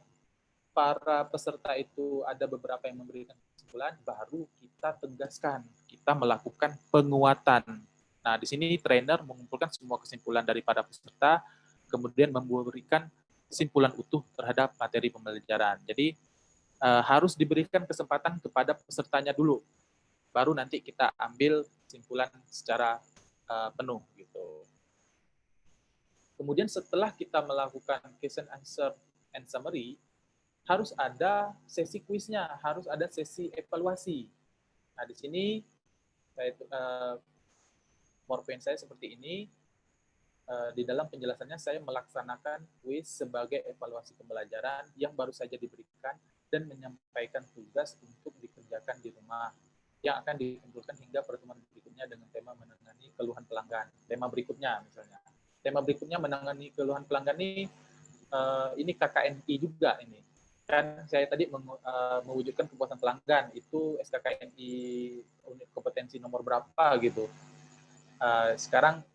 para peserta itu ada beberapa yang memberikan kesimpulan, baru kita tegaskan, kita melakukan penguatan. Nah, di sini trainer mengumpulkan semua kesimpulan daripada peserta, kemudian memberikan kesimpulan utuh terhadap materi pembelajaran. Jadi harus diberikan kesempatan kepada pesertanya dulu, baru nanti kita ambil kesimpulan secara penuh gitu. Kemudian setelah kita melakukan question, answer, and summary, harus ada sesi kuisnya, harus ada sesi evaluasi. Nah, di sini PowerPoint saya seperti ini. Di dalam penjelasannya saya melaksanakan kuis sebagai evaluasi pembelajaran yang baru saja diberikan dan menyampaikan tugas untuk dikerjakan di rumah yang akan dikumpulkan hingga pertemuan berikutnya dengan tema menangani keluhan pelanggan. Tema berikutnya misalnya. Tema berikutnya menangani keluhan pelanggan ini KKNI juga ini. Kan saya tadi mewujudkan kepuasan pelanggan, itu SKKNI unit kompetensi nomor berapa gitu. Sekarang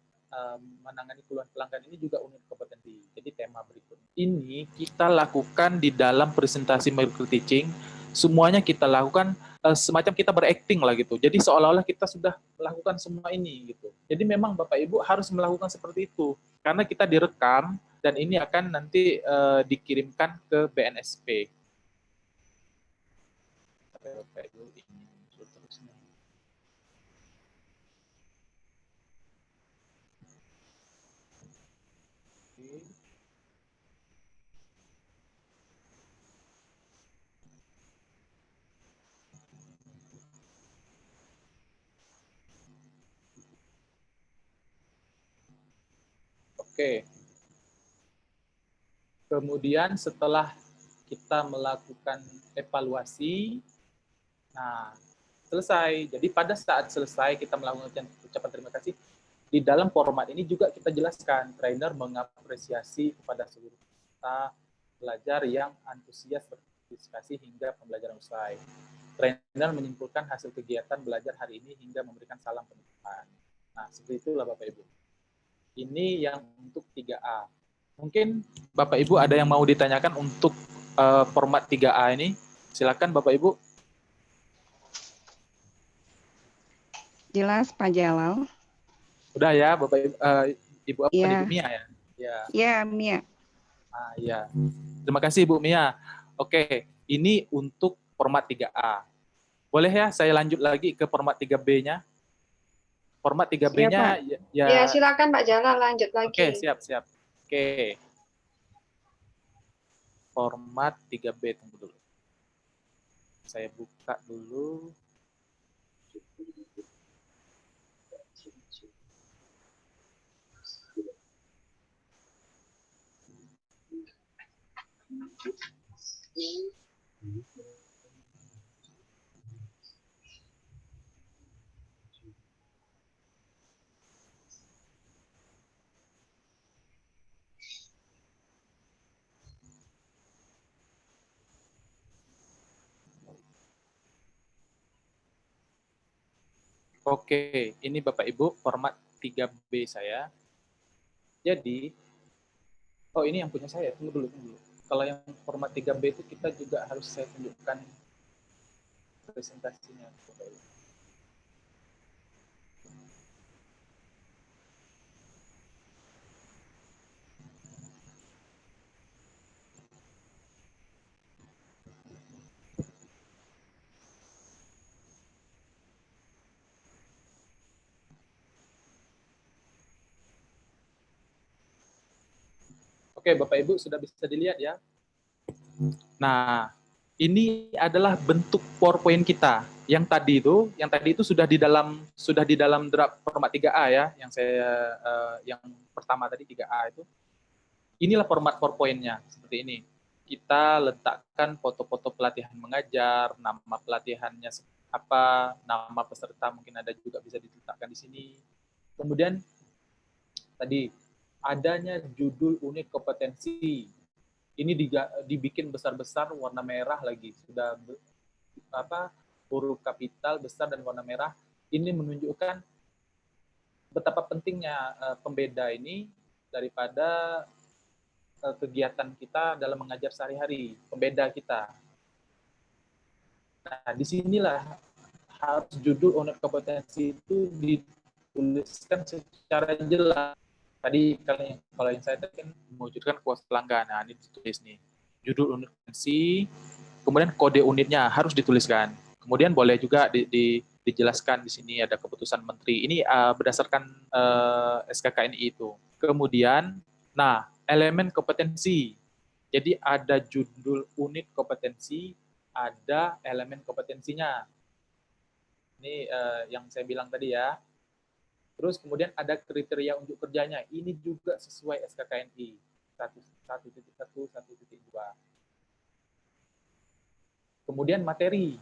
menangani keluhan pelanggan ini juga unit kompetensi. Jadi tema berikutnya. Ini kita lakukan di dalam presentasi micro teaching, semuanya kita lakukan semacam kita berakting lah gitu. Jadi seolah-olah kita sudah melakukan semua ini gitu. Jadi memang Bapak Ibu harus melakukan seperti itu karena kita direkam dan ini akan nanti dikirimkan ke BNSP. Bapak Ibu ini terusnya. Oke. Kemudian setelah kita melakukan evaluasi, nah selesai. Jadi pada saat selesai kita melakukan ucapan terima kasih, di dalam format ini juga kita jelaskan, trainer mengapresiasi kepada seluruh peserta belajar yang antusias berdiskusi hingga pembelajaran usai. Trainer menyimpulkan hasil kegiatan belajar hari ini hingga memberikan salam penutupan. Nah, seperti itulah Bapak Ibu. Ini yang untuk 3A. Mungkin Bapak Ibu ada yang mau ditanyakan untuk format 3A ini? Silakan Bapak Ibu. Jelas Pak Jalal. Udah ya Bapak Ibu, Ibu apa Ya. Ibu Mia ya? Ya. Ya, Mia. Ya. Terima kasih Ibu Mia. Oke, ini untuk format 3A. Boleh ya saya lanjut lagi ke format 3B-nya? Format 3B-nya ya silakan Pak Jalal lanjut lagi. Oke, siap. Oke. Format 3B, tunggu dulu. Saya buka dulu. Oke, ini Bapak Ibu format 3B saya. Jadi, ini yang punya saya. Tunggu dulu. Kalau yang format 3B itu kita juga harus saya tunjukkan presentasinya. Oke, Bapak Ibu sudah bisa dilihat ya. Nah, ini adalah bentuk PowerPoint kita. Yang tadi itu sudah di dalam draft format 3A ya, yang saya yang pertama tadi 3A itu. Inilah format PowerPoint-nya seperti ini. Kita letakkan foto-foto pelatihan mengajar, nama pelatihannya apa, nama peserta mungkin ada juga bisa diletakkan di sini. Kemudian tadi adanya judul unit kompetensi. Ini dibikin besar-besar warna merah lagi. Sudah huruf kapital besar dan warna merah. Ini menunjukkan betapa pentingnya pembeda ini daripada kegiatan kita dalam mengajar sehari-hari, pembeda kita. Nah, disinilah harus judul unit kompetensi itu dituliskan secara jelas. Tadi kalau yang saya tadi kan mewujudkan kuas pelanggan. Nah, ini ditulis nih. Judul unit kompetensi, kemudian kode unitnya harus dituliskan. Kemudian boleh juga dijelaskan di sini ada keputusan menteri. Ini berdasarkan SKKNI itu. Kemudian, nah, elemen kompetensi. Jadi ada judul unit kompetensi, ada elemen kompetensinya. Ini yang saya bilang tadi ya. Terus kemudian ada kriteria unjuk kerjanya. Ini juga sesuai SKKNI 1.1, 1.2. Kemudian materi.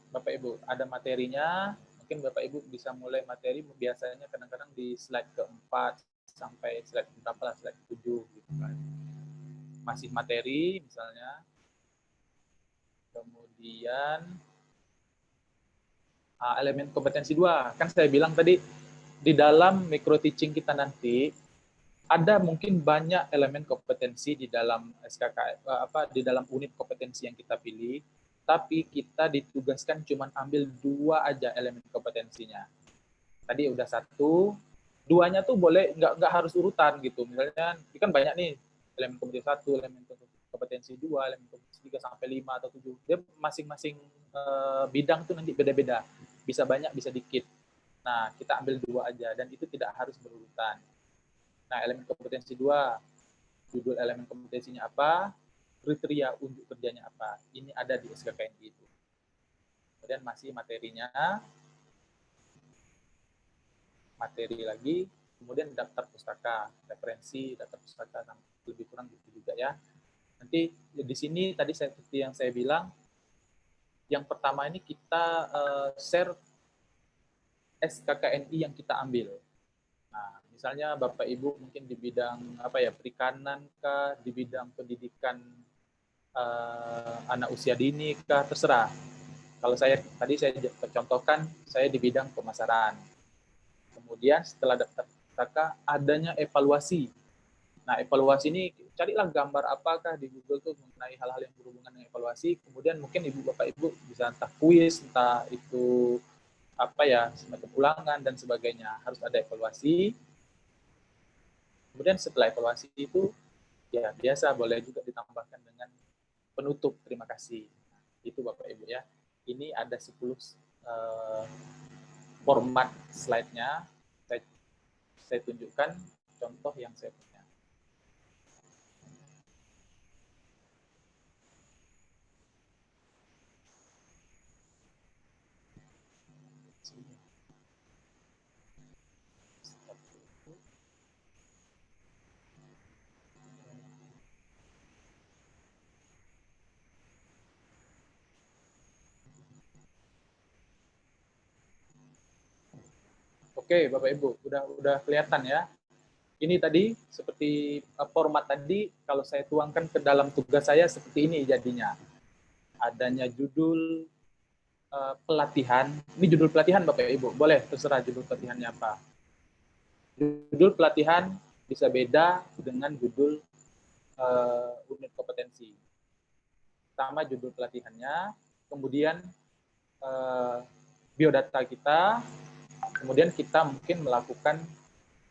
Bapak Ibu, ada materinya. Mungkin Bapak Ibu bisa mulai materi biasanya kadang-kadang di slide ke-4 sampai slide berapa lah, slide 7 gitu kan. Masih materi misalnya. Kemudian elemen kompetensi 2. Kan saya bilang tadi di dalam micro teaching kita nanti ada mungkin banyak elemen kompetensi di dalam di dalam unit kompetensi yang kita pilih, tapi kita ditugaskan cuma ambil 2 aja elemen kompetensinya. Tadi udah 1, 2-nya tuh boleh nggak harus urutan gitu. Misalnya kan banyak nih elemen kompetensi 1, elemen kompetensi 2, elemen kompetensi 3 sampai 5 atau 7. Dia masing-masing bidang tuh nanti beda-beda. Bisa banyak, bisa dikit. Nah, kita ambil 2 aja, dan itu tidak harus berurutan. Nah, elemen kompetensi 2, judul elemen kompetensinya apa, kriteria unjuk kerjanya apa. Ini ada di SKKNI itu. Kemudian masih materinya, materi lagi, kemudian daftar pustaka, referensi, daftar pustaka, lebih kurang gitu juga ya. Nanti di sini tadi seperti yang saya bilang, yang pertama ini kita share SKKNI yang kita ambil. Nah, misalnya Bapak Ibu mungkin di bidang apa ya, perikanan kah, di bidang pendidikan anak usia dini kah, terserah. Kalau saya tadi saya contohkan saya di bidang pemasaran. Kemudian setelah daftar PKK adanya evaluasi. Nah, evaluasi ini carilah gambar apakah di Google tuh mengenai hal-hal yang berhubungan dengan evaluasi. Kemudian mungkin Ibu Bapak Ibu bisa entah kuis, entah itu apa ya, semacam ulangan dan sebagainya. Harus ada evaluasi. Kemudian setelah evaluasi itu ya biasa boleh juga ditambahkan dengan penutup terima kasih. Itu Bapak Ibu ya. Ini ada 10 format slide-nya. Saya tunjukkan contoh yang saya punya. Oke, Bapak Ibu, udah kelihatan ya. Ini tadi seperti format tadi, kalau saya tuangkan ke dalam tugas saya seperti ini jadinya. Adanya judul pelatihan. Ini judul pelatihan Bapak Ibu, boleh terserah judul pelatihannya apa. Judul pelatihan bisa beda dengan judul unit kompetensi. Pertama judul pelatihannya, kemudian biodata kita, kemudian kita mungkin melakukan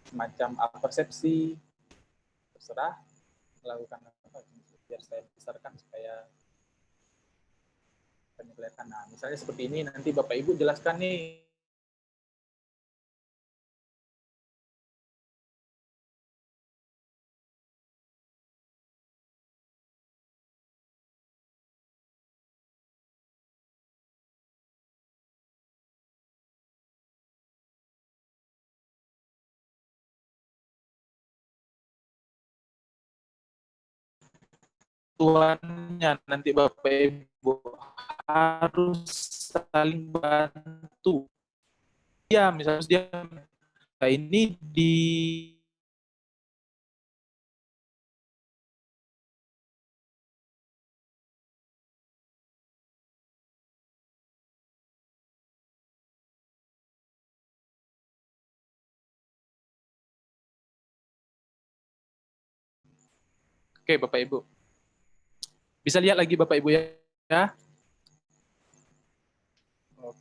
semacam persepsi, terserah melakukan apa, biar saya besarkan supaya kelihatan. Nah, misalnya seperti ini, nanti Bapak Ibu jelaskan nih. Tuannya nanti Bapak Ibu harus saling bantu. Ya, misalnya dia ini di Oke, Bapak Ibu. Bisa lihat lagi Bapak Ibu ya?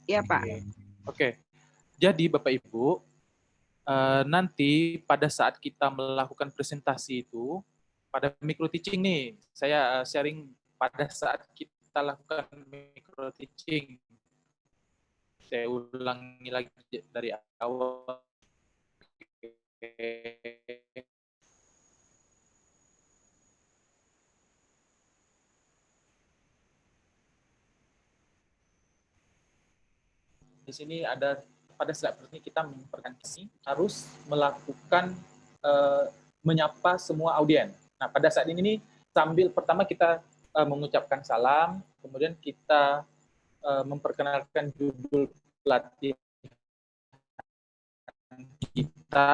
Iya, Pak. Oke. Jadi Bapak Ibu, nanti pada saat kita melakukan presentasi itu, pada micro teaching nih, saya sharing pada saat kita lakukan micro teaching. Saya ulangi lagi dari awal. Di sini ada pada saat ini kita menyampaikan harus melakukan menyapa semua audiens. Nah, pada saat ini nih, sambil pertama kita mengucapkan salam, kemudian kita memperkenalkan judul pelatihan kita,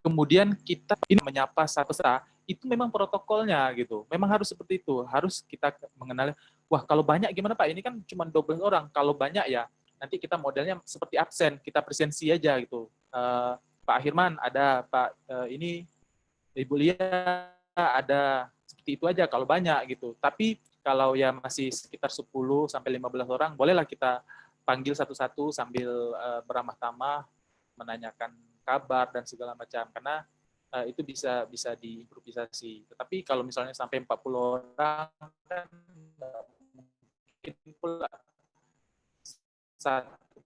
kemudian kita ini menyapa satu persatu, itu memang protokolnya gitu. Memang harus seperti itu. Harus kita mengenal, wah kalau banyak gimana Pak? Ini kan cuma 12 orang. Kalau banyak ya nanti kita modelnya seperti absen, kita presensi aja gitu. Pak Hirman ada, Pak ini Ibu Lia ada, seperti itu aja kalau banyak gitu. Tapi kalau ya masih sekitar 10 sampai 15 orang, bolehlah kita panggil satu-satu sambil beramah tamah, menanyakan kabar dan segala macam, karena itu bisa diimprovisasi. Tetapi kalau misalnya sampai 40 orang kan mungkin pula satu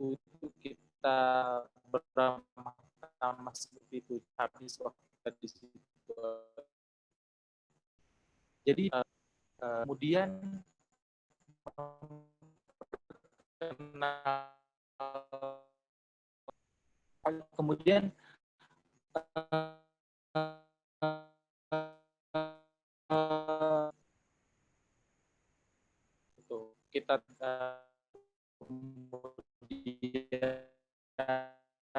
itu kita beramah tamah seperti itu, habis waktu kita di situ. Jadi kemudian Kemudian kita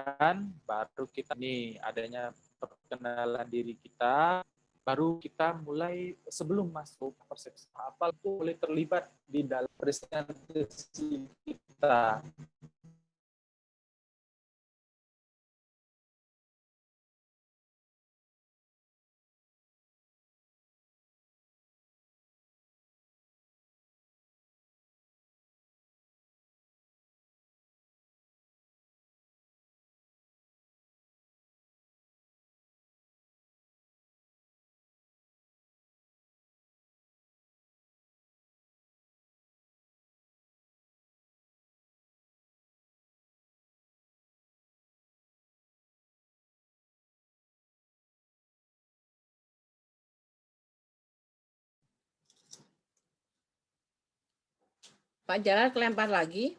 kemudian baru kita nih adanya perkenalan diri kita, baru kita mulai sebelum masuk persepsi apa itu boleh terlibat di dalam presentasi kita. Pak Jalal kelempar lagi.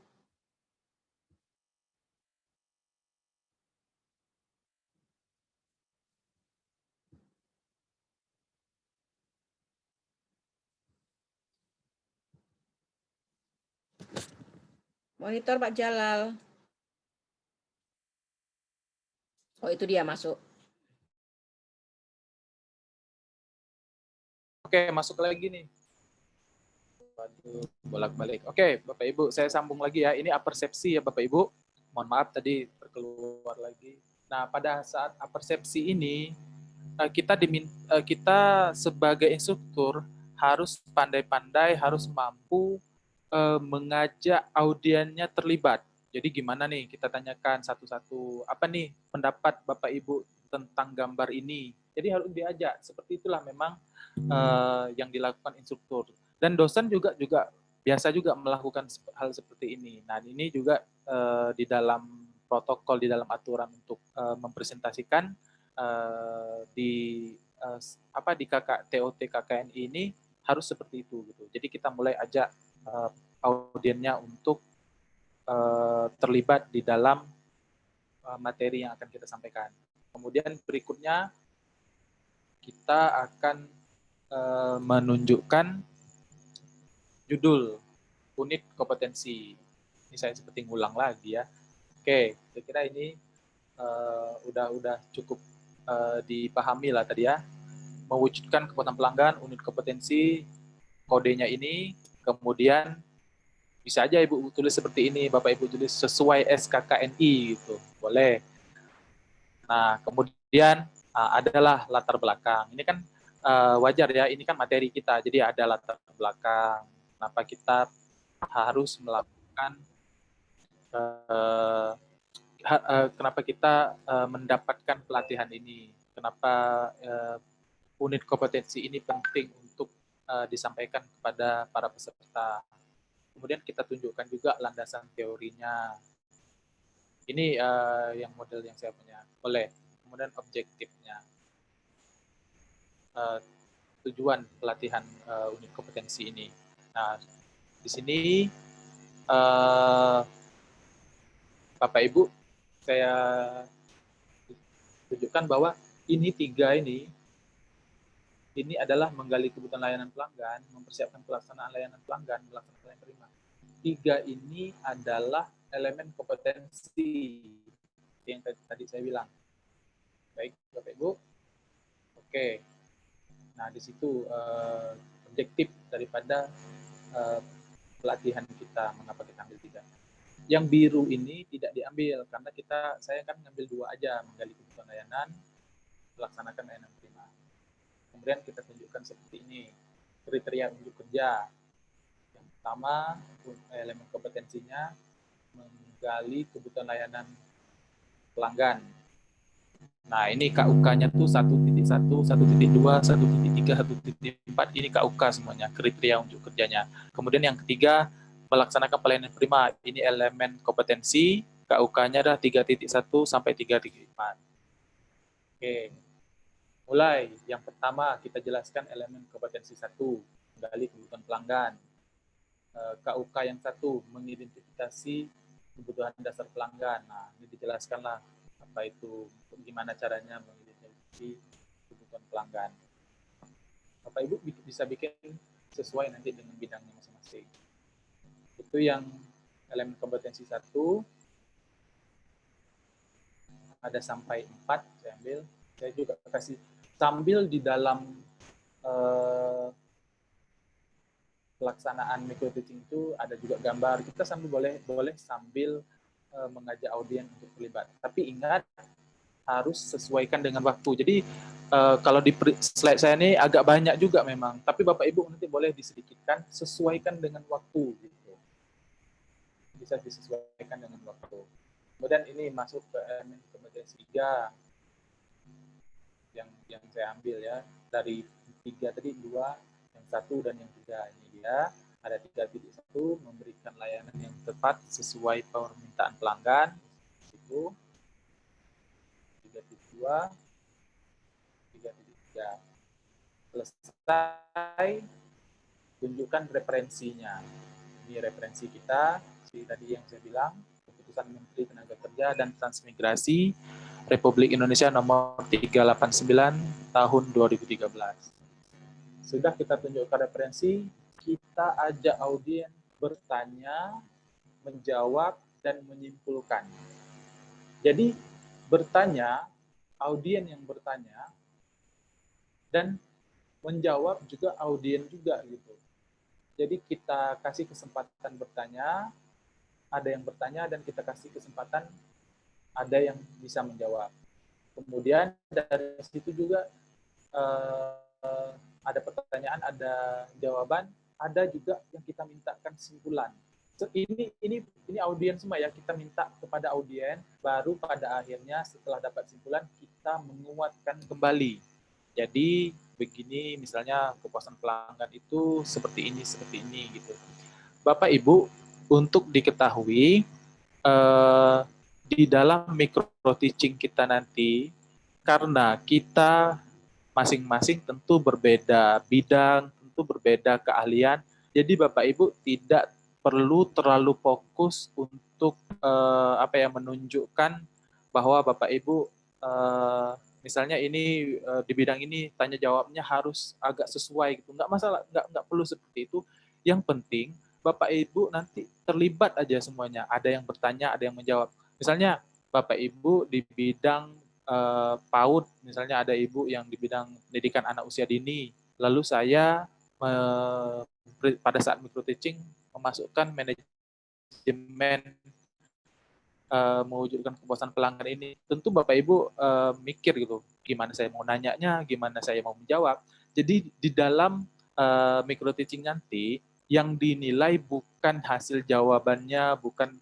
Monitor Pak Jalal. Oh, itu dia masuk. Oke, masuk lagi nih. Waduh, bolak-balik. Oke, Bapak Ibu, saya sambung lagi ya. Ini apersepsi ya Bapak Ibu. Mohon maaf tadi terkeluar lagi. Nah, pada saat apersepsi ini, kita sebagai instruktur harus pandai-pandai, harus mampu mengajak audiennya terlibat. Jadi gimana nih, kita tanyakan satu-satu, apa nih pendapat Bapak Ibu tentang gambar ini. Jadi harus diajak. Seperti itulah memang yang dilakukan instruktur. Dan dosen juga biasa juga melakukan hal seperti ini. Nah, ini juga di dalam protokol, di dalam aturan untuk mempresentasikan di TOT KKNI ini harus seperti itu gitu. Jadi kita mulai ajak audiennya untuk terlibat di dalam materi yang akan kita sampaikan. Kemudian berikutnya kita akan menunjukkan judul unit kompetensi. Ini saya seperti ngulang lagi ya. Oke, saya kira ini udah cukup dipahami lah tadi ya. Mewujudkan kekuatan pelanggan, unit kompetensi, kodenya ini, kemudian bisa aja Ibu tulis seperti ini, Bapak Ibu tulis sesuai SKKNI gitu, boleh. Nah, kemudian adalah latar belakang. Ini kan wajar ya, ini kan materi kita, jadi ada latar belakang. Kenapa kita harus melakukan, kenapa kita mendapatkan pelatihan ini, kenapa unit kompetensi ini penting untuk disampaikan kepada para peserta. Kemudian kita tunjukkan juga landasan teorinya. Ini yang model yang saya punya. Boleh. Kemudian objektifnya. Tujuan pelatihan unit kompetensi ini. Nah, di sini Bapak Ibu, saya tunjukkan bahwa ini tiga ini adalah menggali kebutuhan layanan pelanggan, mempersiapkan pelaksanaan layanan pelanggan, melaksanakan layanan terima. Tiga ini adalah elemen kompetensi yang tadi saya bilang. Baik, Bapak Ibu. Oke. Nah, di situ objektif daripada pelatihan kita, mengapa kita ambil tiga. Yang biru ini tidak diambil karena saya kan ngambil dua aja, menggali kebutuhan layanan, melaksanakan layanan terima. Kemudian kita tunjukkan seperti ini, kriteria unjuk kerja. Yang pertama, elemen kompetensinya menggali kebutuhan layanan pelanggan. Nah, ini KUK-nya tuh 1.1, 1.2, 1.3, 1.4, ini KUK semuanya, kriteria unjuk kerjanya. Kemudian yang ketiga, melaksanakan pelayanan prima. Ini elemen kompetensi, KUK-nya adalah 3.1 sampai 3.4. Oke. Mulai, yang pertama kita jelaskan elemen kompetensi 1, menggali kebutuhan pelanggan. KUK yang 1, mengidentifikasi kebutuhan dasar pelanggan. Nah, ini dijelaskanlah apa itu, gimana caranya mengidentifikasi kebutuhan pelanggan. Bapak Ibu bisa bikin sesuai nanti dengan bidangnya masing-masing. Itu yang elemen kompetensi 1. Ada sampai 4, saya ambil. Saya juga kasih sambil di dalam pelaksanaan micro teaching itu ada juga gambar. Kita sambil boleh sambil mengajak audiens untuk terlibat. Tapi ingat, harus sesuaikan dengan waktu. Jadi kalau di slide saya ini agak banyak juga memang. Tapi Bapak Ibu nanti boleh disedikitkan, sesuaikan dengan waktu. Gitu. Bisa disesuaikan dengan waktu. Kemudian ini masuk ke elemen kompetensi 3 yang saya ambil ya. Dari 3 tadi 2, yang 1 dan yang 3. Ini dia ada 3.1, memberikan layanan yang tepat sesuai permintaan pelanggan. Itu 3.2, 3.3. Selesai, tunjukkan referensinya. Ini referensi kita, seperti tadi yang saya bilang, Keputusan Menteri Tenaga Kerja dan Transmigrasi Republik Indonesia nomor 389 tahun 2013. Sudah kita tunjukkan referensi, kita ajak audiens bertanya, menjawab, dan menyimpulkan. Jadi bertanya, audiens yang bertanya, dan menjawab juga audiens juga gitu. Jadi kita kasih kesempatan bertanya, ada yang bertanya dan kita kasih kesempatan ada yang bisa menjawab. Kemudian dari situ juga ada pertanyaan, ada jawaban, ada juga yang kita mintakan kesimpulan. Ini audiens semua ya, kita minta kepada audiens, baru pada akhirnya setelah dapat kesimpulan kita menguatkan kembali. Jadi begini, misalnya kepuasan pelanggan itu seperti ini gitu. Bapak Ibu, untuk diketahui di dalam micro teaching kita nanti, karena kita masing-masing tentu berbeda bidang, tentu berbeda keahlian. Jadi Bapak Ibu tidak perlu terlalu fokus untuk menunjukkan bahwa Bapak Ibu misalnya ini di bidang ini tanya jawabnya harus agak sesuai gitu. Nggak masalah, nggak perlu seperti itu. Yang penting Bapak Ibu nanti terlibat aja semuanya. Ada yang bertanya, ada yang menjawab. Misalnya Bapak Ibu di bidang PAUD, misalnya ada ibu yang di bidang pendidikan anak usia dini, lalu saya pada saat micro teaching memasukkan manajemen mewujudkan kepuasan pelanggan ini, tentu Bapak Ibu mikir gitu, gimana saya mau nanyanya, gimana saya mau menjawab. Jadi di dalam micro teaching nanti yang dinilai bukan hasil jawabannya, bukan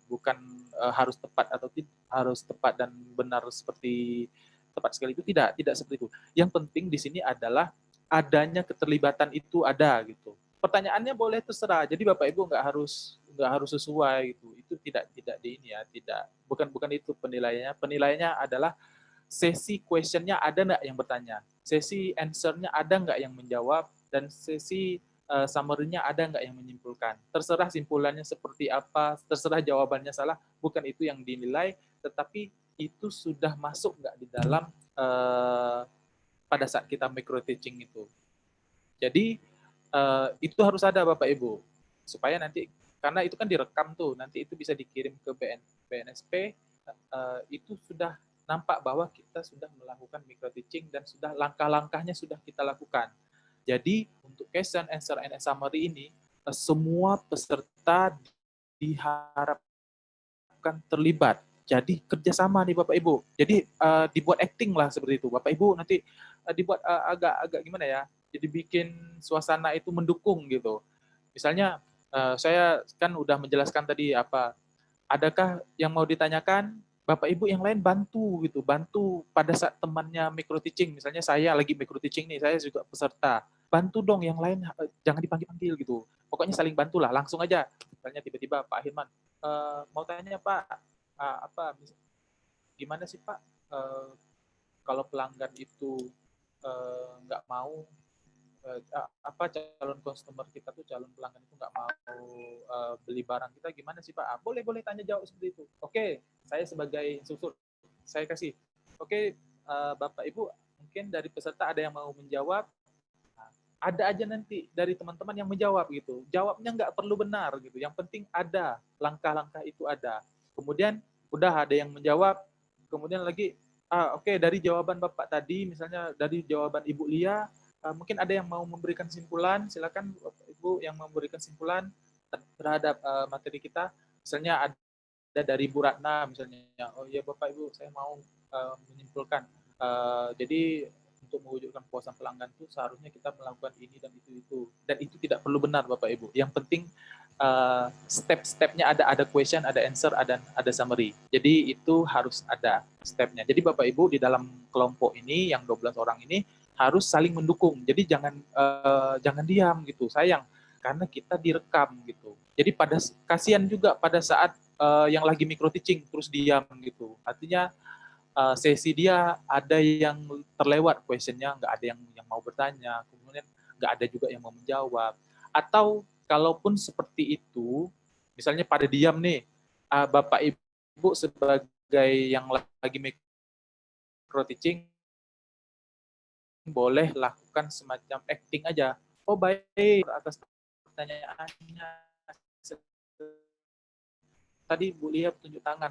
harus tepat atau harus tepat dan benar seperti tepat sekali, itu tidak seperti itu. Yang penting di sini adalah adanya keterlibatan itu ada gitu. Pertanyaannya boleh terserah. Jadi Bapak Ibu nggak harus sesuai gitu. Itu tidak di ini ya, bukan itu penilaiannya. Penilaiannya adalah sesi questionnya ada nggak yang bertanya, sesi answer-nya ada nggak yang menjawab, dan sesi summary-nya ada nggak yang menyimpulkan. Terserah simpulannya seperti apa, terserah jawabannya salah, bukan itu yang dinilai, tetapi itu sudah masuk nggak di dalam pada saat kita micro teaching itu. Jadi itu harus ada Bapak Ibu, supaya nanti, karena itu kan direkam tuh, nanti itu bisa dikirim ke BNSP, itu sudah nampak bahwa kita sudah melakukan micro teaching dan sudah langkah-langkahnya sudah kita lakukan. Jadi untuk question, answer, and summary ini, semua peserta diharapkan terlibat. Jadi kerjasama nih Bapak Ibu. Jadi dibuat acting lah seperti itu. Bapak Ibu nanti dibuat agak gimana ya, jadi bikin suasana itu mendukung gitu. Misalnya saya kan udah menjelaskan tadi apa, adakah yang mau ditanyakan, Bapak Ibu yang lain bantu gitu, bantu pada saat temannya micro teaching, misalnya saya lagi micro teaching nih, saya juga peserta, bantu dong yang lain, jangan dipanggil-panggil gitu, pokoknya saling bantulah, langsung aja. Misalnya tiba-tiba Pak Hirman, mau tanya Pak, gimana sih Pak, kalau pelanggan itu nggak mau, calon customer kita tuh, calon pelanggan itu nggak mau beli barang kita, gimana sih Pak? Boleh tanya jawab seperti itu. Oke, saya sebagai instruktur, saya kasih. Oke, Bapak Ibu, mungkin dari peserta ada yang mau menjawab. Nah, ada aja nanti dari teman-teman yang menjawab gitu. Jawabnya nggak perlu benar gitu. Yang penting ada, langkah-langkah itu ada. Kemudian udah ada yang menjawab. Kemudian lagi, oke, dari jawaban Bapak tadi, misalnya dari jawaban Ibu Lia, mungkin ada yang mau memberikan simpulan. Silakan Bapak Ibu yang memberikan simpulan terhadap materi kita. Misalnya ada dari Bu Ratna misalnya, oh iya Bapak Ibu, saya mau menyimpulkan. Jadi untuk mewujudkan kepuasan pelanggan itu seharusnya kita melakukan ini dan itu. Dan itu tidak perlu benar Bapak Ibu. Yang penting step-stepnya ada question, ada answer, ada summary. Jadi itu harus ada stepnya. Jadi Bapak Ibu di dalam kelompok ini yang 12 orang ini harus saling mendukung. Jadi jangan diam gitu. Sayang karena kita direkam gitu. Jadi kasihan juga pada saat yang lagi micro teaching terus diam gitu. Artinya sesi dia ada yang terlewat questionnya, nggak ada yang mau bertanya, kemudian nggak ada juga yang mau menjawab. Atau kalaupun seperti itu, misalnya pada diam nih, Bapak Ibu sebagai yang lagi micro teaching boleh lakukan semacam acting aja. Oh baik, atas pertanyaannya. Tadi Bu Lia tunjuk tangan.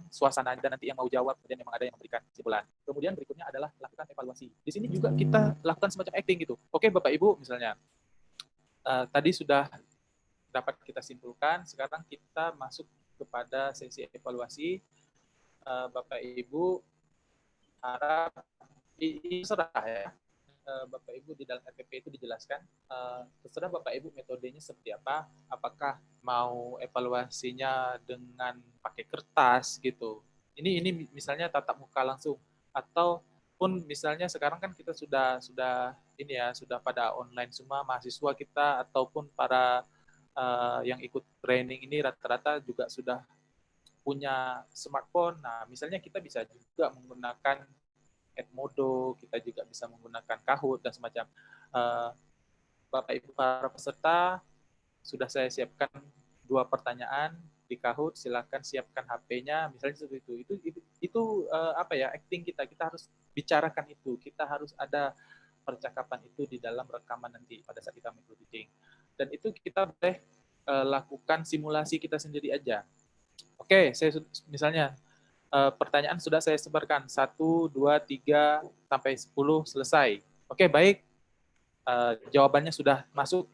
Suasana dan nanti yang mau jawab, kemudian memang ada yang memberikan kesimpulan. Kemudian berikutnya adalah lakukan evaluasi. Di sini juga kita lakukan semacam acting gitu. Oke Bapak Ibu misalnya, tadi sudah dapat kita simpulkan, sekarang kita masuk kepada sesi evaluasi. Bapak Ibu harap terserah ya. Bapak Ibu di dalam RPP itu dijelaskan, terserah Bapak Ibu metodenya seperti apa, apakah mau evaluasinya dengan pakai kertas gitu. Ini misalnya tatap muka langsung, ataupun misalnya sekarang kan kita sudah ini ya, sudah pada online semua mahasiswa kita ataupun para yang ikut training ini rata-rata juga sudah punya smartphone. Nah, misalnya kita bisa juga menggunakan Edmodo, kita juga bisa menggunakan Kahoot dan semacam. Bapak Ibu para peserta, sudah saya siapkan 2 pertanyaan di Kahoot, silakan siapkan HP-nya, misalnya seperti itu. Itu apa ya, acting kita harus bicarakan itu, kita harus ada percakapan itu di dalam rekaman nanti pada saat kita micro teaching. Dan itu kita boleh lakukan simulasi kita sendiri aja. Oke, saya misalnya pertanyaan sudah saya sebarkan 1, 2, 3 sampai 10 selesai. Oke, baik. Jawabannya sudah masuk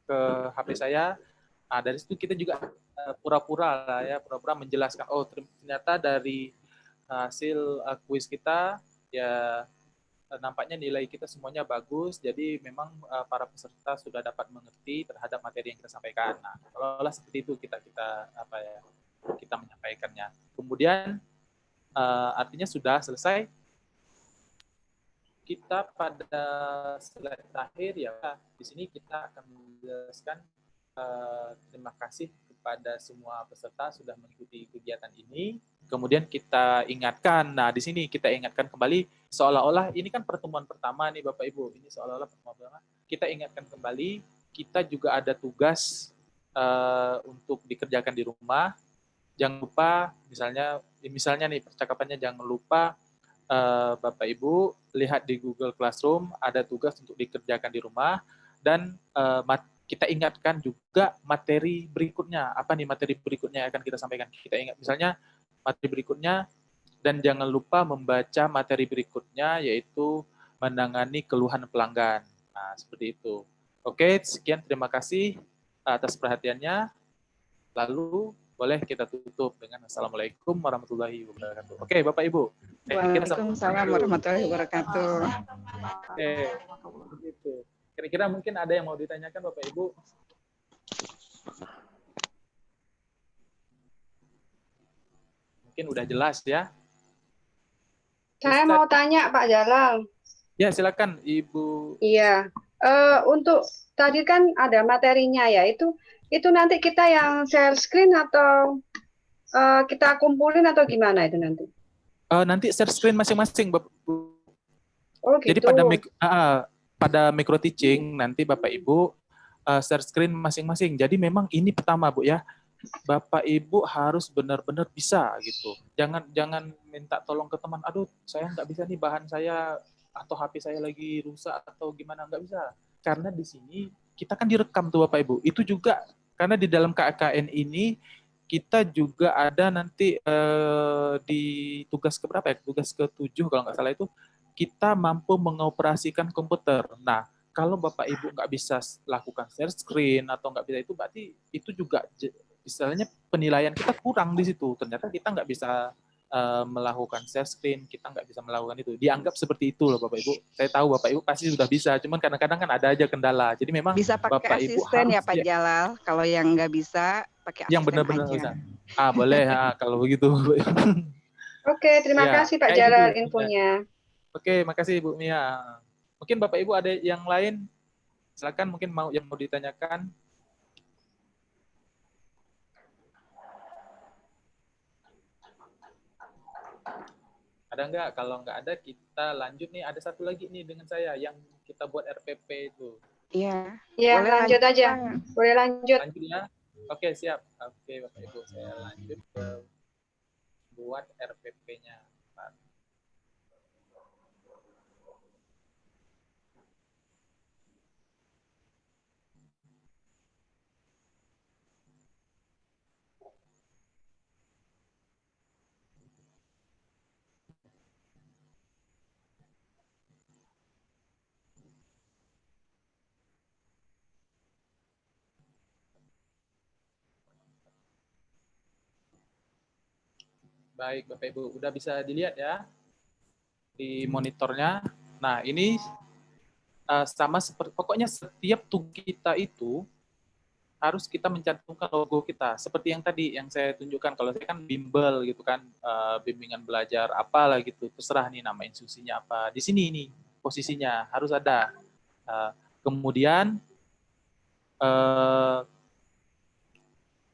ke HP saya. Nah, dari situ kita juga pura-pura menjelaskan. Oh, ternyata dari hasil kuis kita ya nampaknya nilai kita semuanya bagus. Jadi memang para peserta sudah dapat mengerti terhadap materi yang kita sampaikan. Nah, kalau seperti itu kita menyampaikannya. Kemudian artinya sudah selesai. Kita pada slide terakhir ya, di sini kita akan menjelaskan terima kasih kepada semua peserta sudah mengikuti kegiatan ini. Kemudian kita ingatkan, nah di sini kita ingatkan kembali, seolah-olah ini kan pertemuan pertama nih Bapak Ibu, ini seolah-olah pertemuan pertama. Kita ingatkan kembali, kita juga ada tugas untuk dikerjakan di rumah. Jangan lupa, misalnya nih percakapannya jangan lupa Bapak Ibu lihat di Google Classroom ada tugas untuk dikerjakan di rumah, dan kita ingatkan juga materi berikutnya. Apa nih materi berikutnya yang akan kita sampaikan? Kita ingat misalnya materi berikutnya, dan jangan lupa membaca materi berikutnya yaitu menangani keluhan pelanggan. Nah, seperti itu. Oke, sekian, terima kasih atas perhatiannya. Lalu boleh kita tutup dengan Assalamualaikum warahmatullahi wabarakatuh. Oke, Bapak Ibu. Waalaikumsalam warahmatullahi wabarakatuh. Oke, begitu. Kira-kira mungkin ada yang mau ditanyakan Bapak Ibu? Mungkin udah jelas ya. Saya mau tanya Pak Jalal. Ya, silakan Ibu. Iya. Untuk tadi kan ada materinya ya, itu nanti kita yang share screen atau kita kumpulin atau gimana itu nanti? Nanti share screen masing-masing, Bapak. Oh, gitu. Jadi pada micro teaching nanti Bapak Ibu share screen masing-masing. Jadi memang ini pertama Bu ya, Bapak Ibu harus benar-benar bisa gitu. Jangan minta tolong ke teman, aduh saya nggak bisa nih, bahan saya atau HP saya lagi rusak atau gimana, nggak bisa. Karena di sini kita kan direkam tuh Bapak Ibu. Itu juga karena di dalam KKN ini kita juga ada nanti di tugas keberapa ya? Tugas ke-7 kalau nggak salah itu kita mampu mengoperasikan komputer. Nah, kalau Bapak Ibu nggak bisa lakukan share screen atau nggak bisa itu, berarti itu juga istilahnya penilaian kita kurang di situ. Ternyata kita nggak bisa melakukan share screen, kita nggak bisa melakukan itu. Dianggap seperti itu loh Bapak Ibu. Saya tahu Bapak Ibu pasti sudah bisa, cuman kadang-kadang kan ada aja kendala. Jadi memang Bisa pakai Bapak Ibu asisten harus ya Pak Jalal. Kalau yang nggak bisa pakai asisten yang benar-benar aja. bisa. Boleh kalau begitu. Oke, terima Ya, kasih Pak kayak Jalal gitu. infonya. Oke, makasih Bu Mia. Mungkin Bapak Ibu ada yang lain? Silakan mungkin yang mau ditanyakan. Ada nggak? Kalau nggak ada, kita lanjut nih. Ada satu lagi nih dengan saya yang kita buat RPP itu. Iya. Ya, Boleh lanjut aja. Pak. Boleh lanjut. Lanjut ya. Oke, siap. Oke, Bapak Ibu, saya lanjut ke buat RPP-nya. Baik, Bapak Ibu, udah bisa dilihat ya di monitornya. Nah, ini sama seperti, pokoknya setiap tugas kita itu harus kita mencantumkan logo kita. Seperti yang tadi yang saya tunjukkan, kalau saya kan bimbel gitu kan, bimbingan belajar apalah gitu, terserah nih nama institusinya apa. Di sini ini posisinya harus ada. Kemudian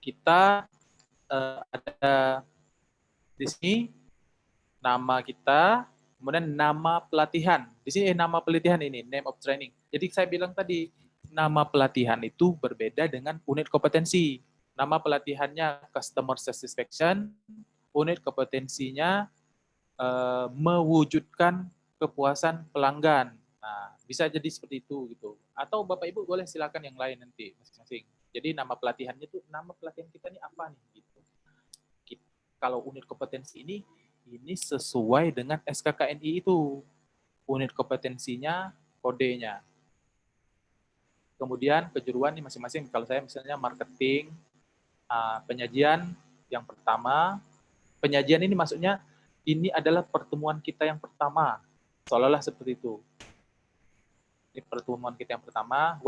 kita ada di sini nama kita, kemudian nama pelatihan. Di sini nama pelatihan ini, name of training. Jadi saya bilang tadi, nama pelatihan itu berbeda dengan unit kompetensi. Nama pelatihannya customer satisfaction, unit kompetensinya mewujudkan kepuasan pelanggan. Nah, bisa jadi seperti itu gitu. Atau Bapak Ibu boleh silakan yang lain nanti masing-masing. Jadi nama pelatihannya itu, nama pelatihan kita ini apa nih gitu. Kalau unit kompetensi ini sesuai dengan SKKNI itu. Unit kompetensinya, kodenya. Kemudian kejuruan ini masing-masing. Kalau saya misalnya marketing, penyajian yang pertama. Penyajian ini maksudnya ini adalah pertemuan kita yang pertama. Seolah-olah seperti itu. Ini pertemuan kita yang pertama.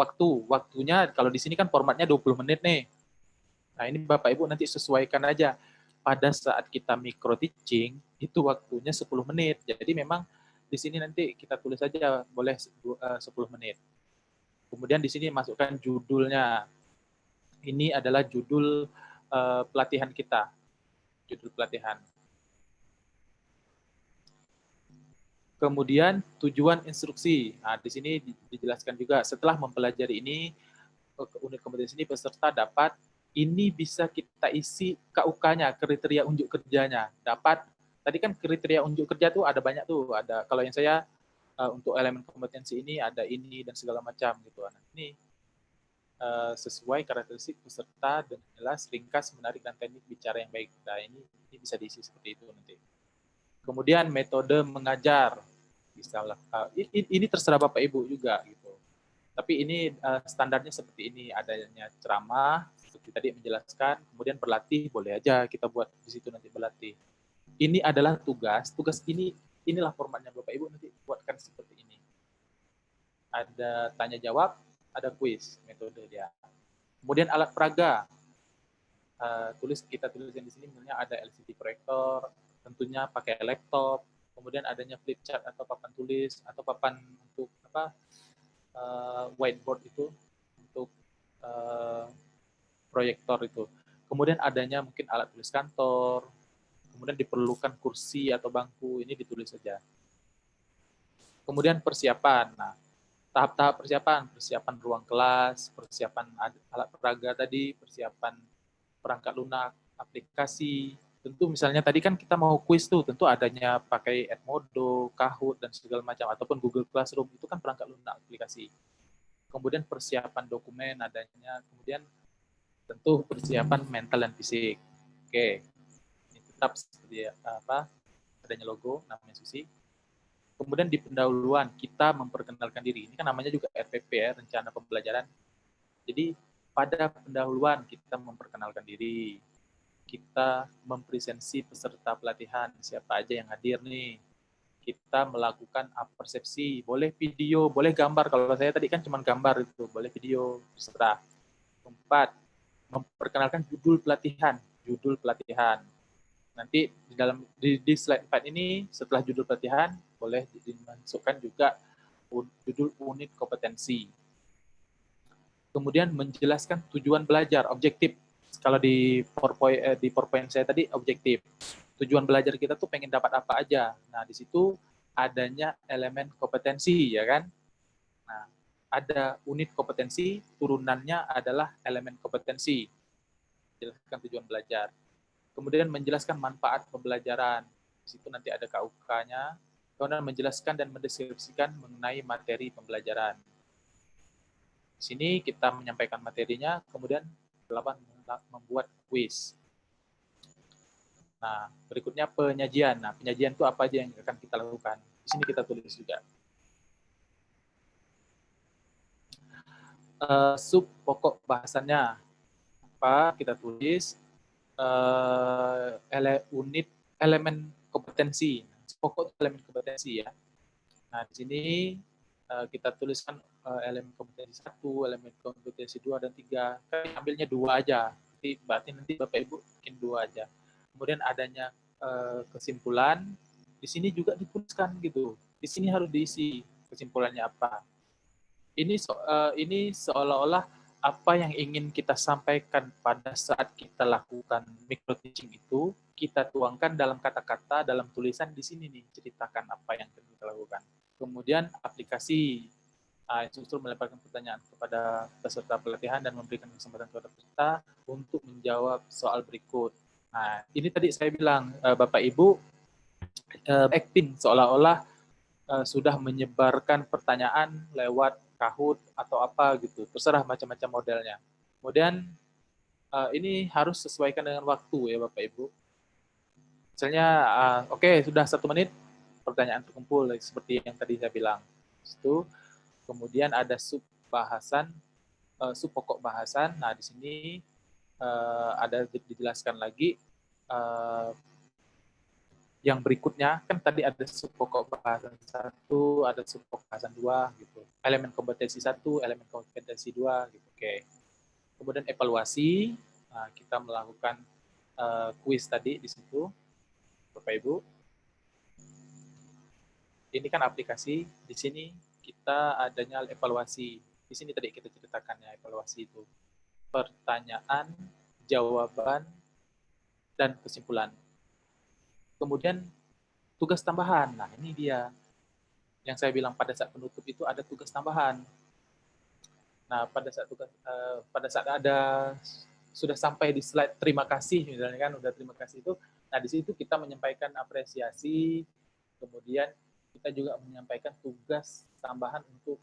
Waktunya kalau di sini kan formatnya 20 menit nih. Nah, ini Bapak Ibu nanti sesuaikan aja. Pada saat kita micro teaching itu waktunya 10 menit. Jadi memang di sini nanti kita tulis saja boleh 10 menit. Kemudian di sini masukkan judulnya. Ini adalah judul pelatihan kita. Judul pelatihan. Kemudian tujuan instruksi. Nah, di sini dijelaskan juga setelah mempelajari ini unit kompetensi ini peserta dapat ini bisa kita isi KUK-nya, kriteria unjuk kerjanya. Dapat, tadi kan kriteria unjuk kerja tuh ada banyak tuh. Ada, kalau yang saya untuk elemen kompetensi ini ada ini dan segala macam gitu. Nah, ini sesuai karakteristik peserta dengan jelas, ringkas, menarik dan teknik bicara yang baik. Nah, ini bisa diisi seperti itu nanti. Kemudian metode mengajar. Misalnya, ini terserah Bapak Ibu juga gitu. Tapi ini standarnya seperti ini, adanya ceramah, seperti tadi menjelaskan, kemudian berlatih, boleh aja kita buat di situ nanti berlatih. Ini adalah tugas inilah formatnya Bapak Ibu nanti buatkan seperti ini. Ada tanya jawab, ada kuis, metode dia. Kemudian alat peraga, kita tulis yang di sini misalnya ada LCD proyektor, tentunya pakai laptop, kemudian adanya flip chart atau papan tulis atau papan untuk whiteboard itu untuk proyektor itu. Kemudian adanya mungkin alat tulis kantor, kemudian diperlukan kursi atau bangku, ini ditulis saja. Kemudian persiapan. Nah, tahap-tahap persiapan ruang kelas, persiapan alat peraga tadi, persiapan perangkat lunak, aplikasi. Tentu misalnya tadi kan kita mau kuis tuh, tentu adanya pakai Edmodo, Kahoot, dan segala macam, ataupun Google Classroom, itu kan perangkat lunak aplikasi. Kemudian persiapan dokumen adanya, kemudian tentu persiapan mental dan fisik. Oke, ini tetap seperti adanya logo, namanya Susi. Kemudian di pendahuluan, kita memperkenalkan diri. Ini kan namanya juga RPP ya, Rencana Pembelajaran. Jadi pada pendahuluan kita memperkenalkan diri. Kita mempresensi peserta pelatihan, siapa aja yang hadir nih. Kita melakukan persepsi, boleh video, boleh gambar. Kalau saya tadi kan cuma gambar itu, boleh video, terserah. 4, memperkenalkan judul pelatihan. Nanti di slide 4 ini, setelah judul pelatihan, boleh dimasukkan juga judul unit kompetensi. Kemudian menjelaskan tujuan belajar, objektif. Kalau di PowerPoint saya tadi objektif. Tujuan belajar kita tuh pengen dapat apa aja. Nah, di situ adanya elemen kompetensi, ya kan? Nah, ada unit kompetensi, turunannya adalah elemen kompetensi. Jelaskan tujuan belajar. Kemudian menjelaskan manfaat pembelajaran. Di situ nanti ada KUK-nya. Kemudian menjelaskan dan mendeskripsikan mengenai materi pembelajaran. Di sini kita menyampaikan materinya, kemudian 8 membuat kuis. Nah, berikutnya penyajian. Nah, penyajian itu apa aja yang akan kita lakukan? Di sini kita tulis juga. Sub pokok bahasannya apa? Kita tulis elemen kompetensi. Pokok elemen kompetensi ya. Nah, di sini kita tuliskan elemen kompetensi 1, elemen kompetensi 2 dan 3. Kan ambilnya 2 aja. Berarti nanti Bapak Ibu bikin 2 aja. Kemudian adanya kesimpulan, di sini juga dituliskan gitu. Di sini harus diisi kesimpulannya apa. Ini seolah-olah apa yang ingin kita sampaikan pada saat kita lakukan micro teaching itu, kita tuangkan dalam kata-kata, dalam tulisan di sini nih, ceritakan apa yang kita lakukan. Kemudian aplikasi, instruktur melemparkan pertanyaan kepada peserta pelatihan dan memberikan kesempatan kepada peserta untuk menjawab soal berikut. Nah, ini tadi saya bilang, Bapak Ibu acting seolah-olah sudah menyebarkan pertanyaan lewat Kahoot atau apa gitu, terserah macam-macam modelnya. Kemudian ini harus sesuaikan dengan waktu ya Bapak Ibu. Misalnya, oke, sudah 1 menit, pertanyaan terkumpul seperti yang tadi saya bilang. Itu kemudian ada sub pokok bahasan. Nah, di sini ada dijelaskan lagi yang berikutnya, kan tadi ada sub pokok bahasan 1, ada sub pokok bahasan 2 gitu. Elemen kompetensi 1, elemen kompetensi 2 gitu. Oke. Kemudian evaluasi, kita melakukan kuis tadi di situ. Bapak Ibu. Ini kan aplikasi, di sini kita adanya evaluasi. Di sini tadi kita ceritakan ya evaluasi itu. Pertanyaan, jawaban, dan kesimpulan. Kemudian tugas tambahan. Nah, ini dia. Yang saya bilang pada saat penutup itu ada tugas tambahan. Nah, pada saat ada sudah sampai di slide terima kasih misalnya kan, udah terima kasih itu. Nah, di situ kita menyampaikan apresiasi, kemudian kita juga menyampaikan tugas tambahan untuk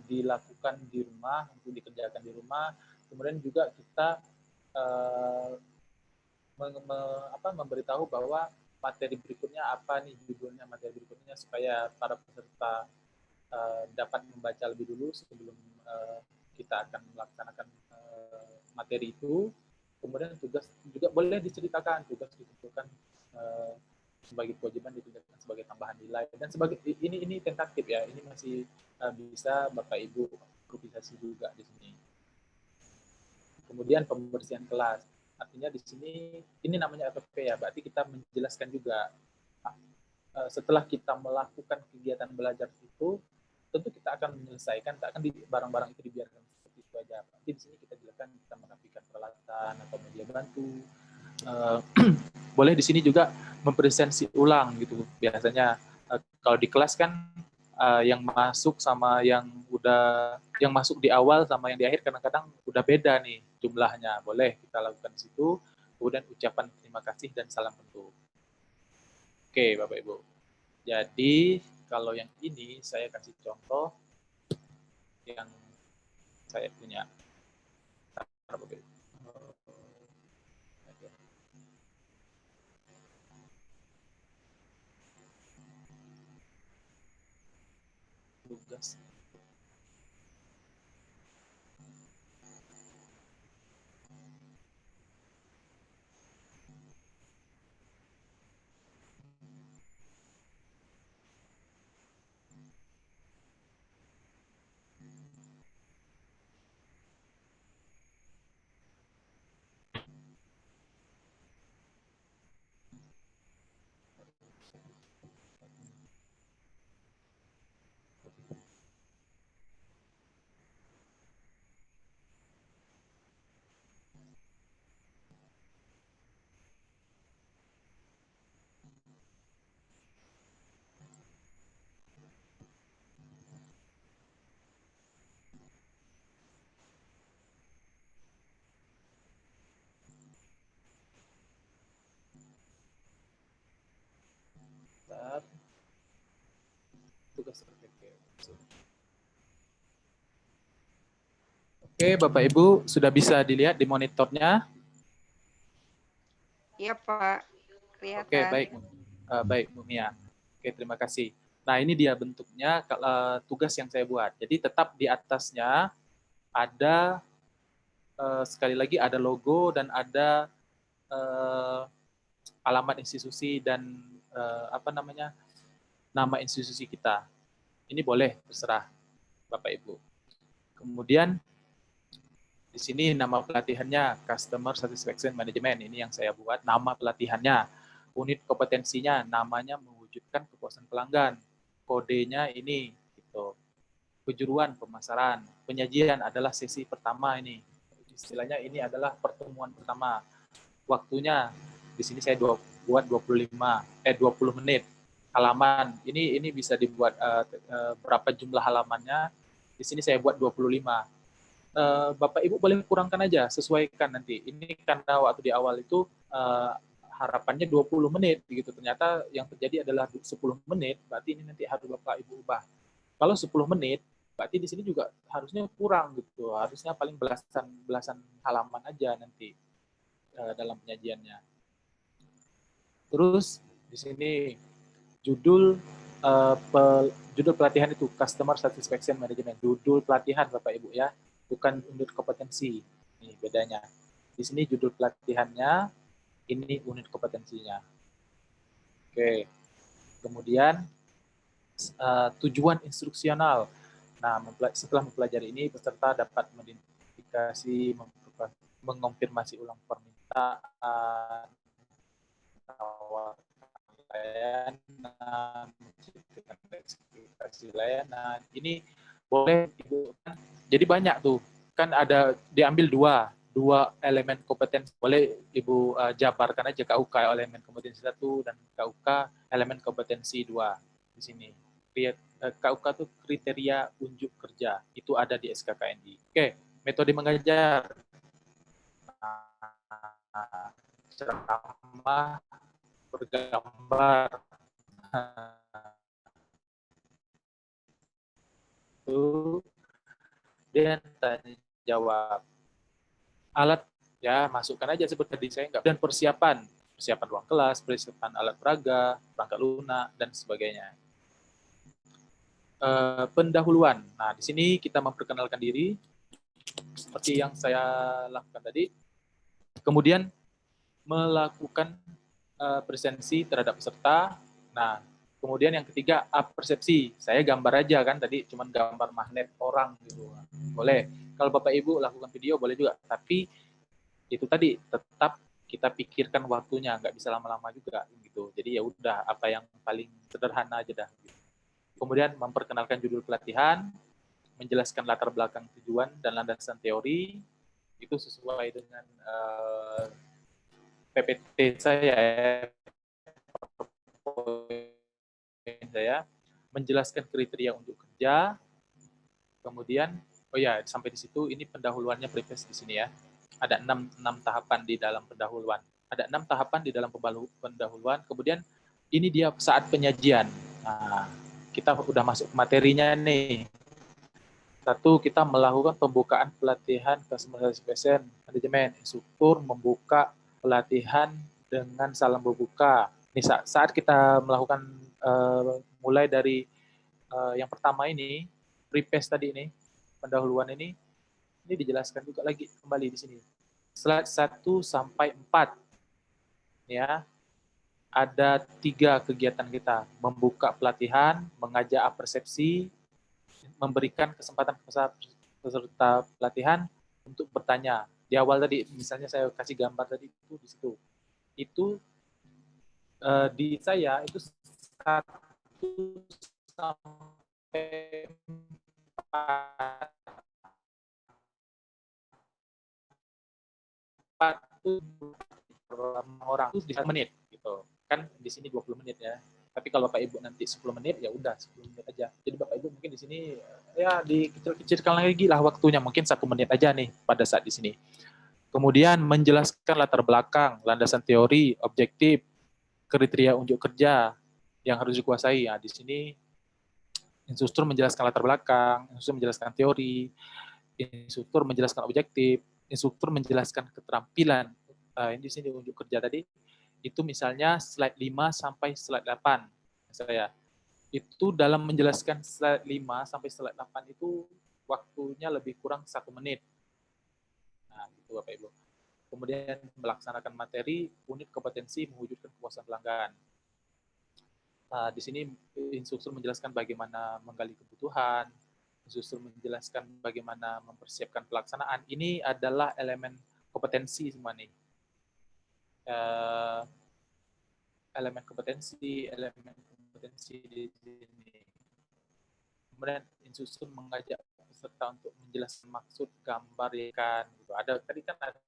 dilakukan di rumah, untuk dikerjakan di rumah. Kemudian juga kita memberitahu bahwa materi berikutnya apa nih, judulnya materi berikutnya, supaya para peserta dapat membaca lebih dulu sebelum kita akan melaksanakan materi itu. Kemudian tugas juga boleh diceritakan, tugas dikumpulkan sebagai kewajiban dikerjakan sebagai tambahan nilai, dan sebagai ini tentatif ya, ini masih bisa Bapak Ibu improvisasi juga di sini. Kemudian pembersihan kelas, artinya di sini ini namanya RPP ya, berarti kita menjelaskan juga setelah kita melakukan kegiatan belajar itu, tentu kita akan menyelesaikan, tak akan barang-barang itu dibiarkan seperti itu aja. Berarti di sini kita jelaskan, kita merapikan peralatan atau media bantu. Boleh di sini juga mempresentasi ulang gitu. Biasanya kalau di kelas kan yang masuk sama yang udah yang masuk di awal sama yang di akhir kadang-kadang udah beda nih jumlahnya. Boleh kita lakukan di situ. Kemudian ucapan terima kasih dan salam bentuk. Oke, Bapak Ibu. Jadi kalau yang ini saya kasih contoh yang saya punya. Bapak Ibu. Tugas. Tugas Oke, Bapak Ibu sudah bisa dilihat di monitornya? Iya, Pak. Kelihatan. Oke, baik. Baik, Bu Mia. Oke, terima kasih. Nah, ini dia bentuknya tugas yang saya buat. Jadi tetap di atasnya ada sekali lagi ada logo dan ada alamat institusi dan nama institusi kita. Ini boleh terserah Bapak Ibu. Kemudian di sini nama pelatihannya Customer Satisfaction Management. Ini yang saya buat. Nama pelatihannya, unit kompetensinya, namanya mewujudkan kepuasan pelanggan. Kodenya ini, gitu. Kejuruan pemasaran. Penyajian adalah sesi pertama ini. Istilahnya ini adalah pertemuan pertama. Waktunya di sini saya buat 20 menit. Halaman ini bisa dibuat berapa jumlah halamannya. Di sini saya buat 25. Bapak Ibu boleh kurangkan aja, sesuaikan nanti. Ini karena waktu di awal itu harapannya 20 menit gitu. Ternyata yang terjadi adalah 10 menit, berarti ini nanti harus Bapak Ibu ubah. Kalau 10 menit, berarti di sini juga harusnya kurang gitu. Harusnya paling belasan halaman aja nanti dalam penyajiannya. Terus di sini judul pelatihan itu Customer Satisfaction Management. Judul pelatihan Bapak Ibu ya, bukan unit kompetensi. Ini bedanya. Di sini judul pelatihannya, ini unit kompetensinya. Oke. Kemudian tujuan instruksional. Nah, setelah mempelajari ini, peserta dapat mengidentifikasi, mengonfirmasi ulang permintaan, layanan, ekspektasi layanan. Ini boleh Ibu. Jadi banyak tuh. Kan ada diambil dua elemen kompetensi. Boleh Ibu jabarkan aja KUK elemen kompetensi 1 dan KUK elemen kompetensi 2 di sini. KUK itu kriteria unjuk kerja. Itu ada di SKKNI. Oke, metode mengajar. Ceramah bergambar. Dan tanya jawab. Alat ya masukkan aja seperti tadi saya enggak. Dan persiapan ruang kelas, persiapan alat peraga, perangkat lunak dan sebagainya. Pendahuluan. Nah, di sini kita memperkenalkan diri seperti yang saya lakukan tadi. Kemudian melakukan presensi terhadap peserta. Nah, kemudian yang ketiga, persepsi. Saya gambar aja kan tadi, cuman gambar magnet orang gitu. Boleh. Kalau Bapak Ibu lakukan video boleh juga. Tapi itu tadi tetap kita pikirkan waktunya, nggak bisa lama-lama juga gitu. Jadi ya udah apa yang paling sederhana aja dah. Kemudian memperkenalkan judul pelatihan, menjelaskan latar belakang tujuan dan landasan teori. Itu sesuai dengan PPT saya, menjelaskan kriteria untuk kerja, Kemudian, oh ya, sampai di situ ini pendahuluannya preface di sini ya. Ada 6 tahapan di dalam pendahuluan. Ada 6 tahapan di dalam pendahuluan. Kemudian ini dia saat penyajian. Nah, kita udah masuk ke materinya nih. Satu, kita melakukan pembukaan pelatihan Customer Satisfaction Management. Instruktur membuka pelatihan dengan salam berbuka. Ini saat kita melakukan mulai dari yang pertama ini, preface tadi ini, pendahuluan ini dijelaskan juga lagi kembali di sini. Slide 1 sampai 4. Ya. Ada 3 kegiatan kita, membuka pelatihan, mengajak persepsi, memberikan kesempatan peserta pelatihan untuk bertanya. Di awal tadi, misalnya saya kasih gambar tadi itu di situ. Itu di saya itu 1 sampai 4 orang itu di 1 menit gitu. Kan di sini 20 menit ya. Tapi kalau Bapak Ibu nanti 10 menit ya udah 10 menit aja. Jadi Bapak Ibu mungkin di sini ya dikecil-kecilkan lagi lah waktunya, mungkin 1 menit aja nih pada saat di sini. Kemudian menjelaskan latar belakang, landasan teori, objektif, kriteria unjuk kerja yang harus dikuasai. Ya, di sini instruktur menjelaskan latar belakang, instruktur menjelaskan teori, instruktur menjelaskan objektif, instruktur menjelaskan keterampilan. Ini di sini unjuk kerja tadi. Itu misalnya slide 5 sampai slide 8. Saya itu dalam menjelaskan slide 5 sampai slide 8 itu waktunya lebih kurang 1 menit. Nah, gitu Bapak Ibu. Kemudian melaksanakan materi, unit kompetensi mewujudkan kepuasan pelanggan. Nah, di sini instruktur menjelaskan bagaimana menggali kebutuhan, instruktur menjelaskan bagaimana mempersiapkan pelaksanaan. Ini adalah elemen kompetensi semua nih. Elemen kompetensi di sini. Kemudian instruktur mengajak peserta untuk menjelaskan maksud gambar ya kan. Gitu. Ada tadi kan ada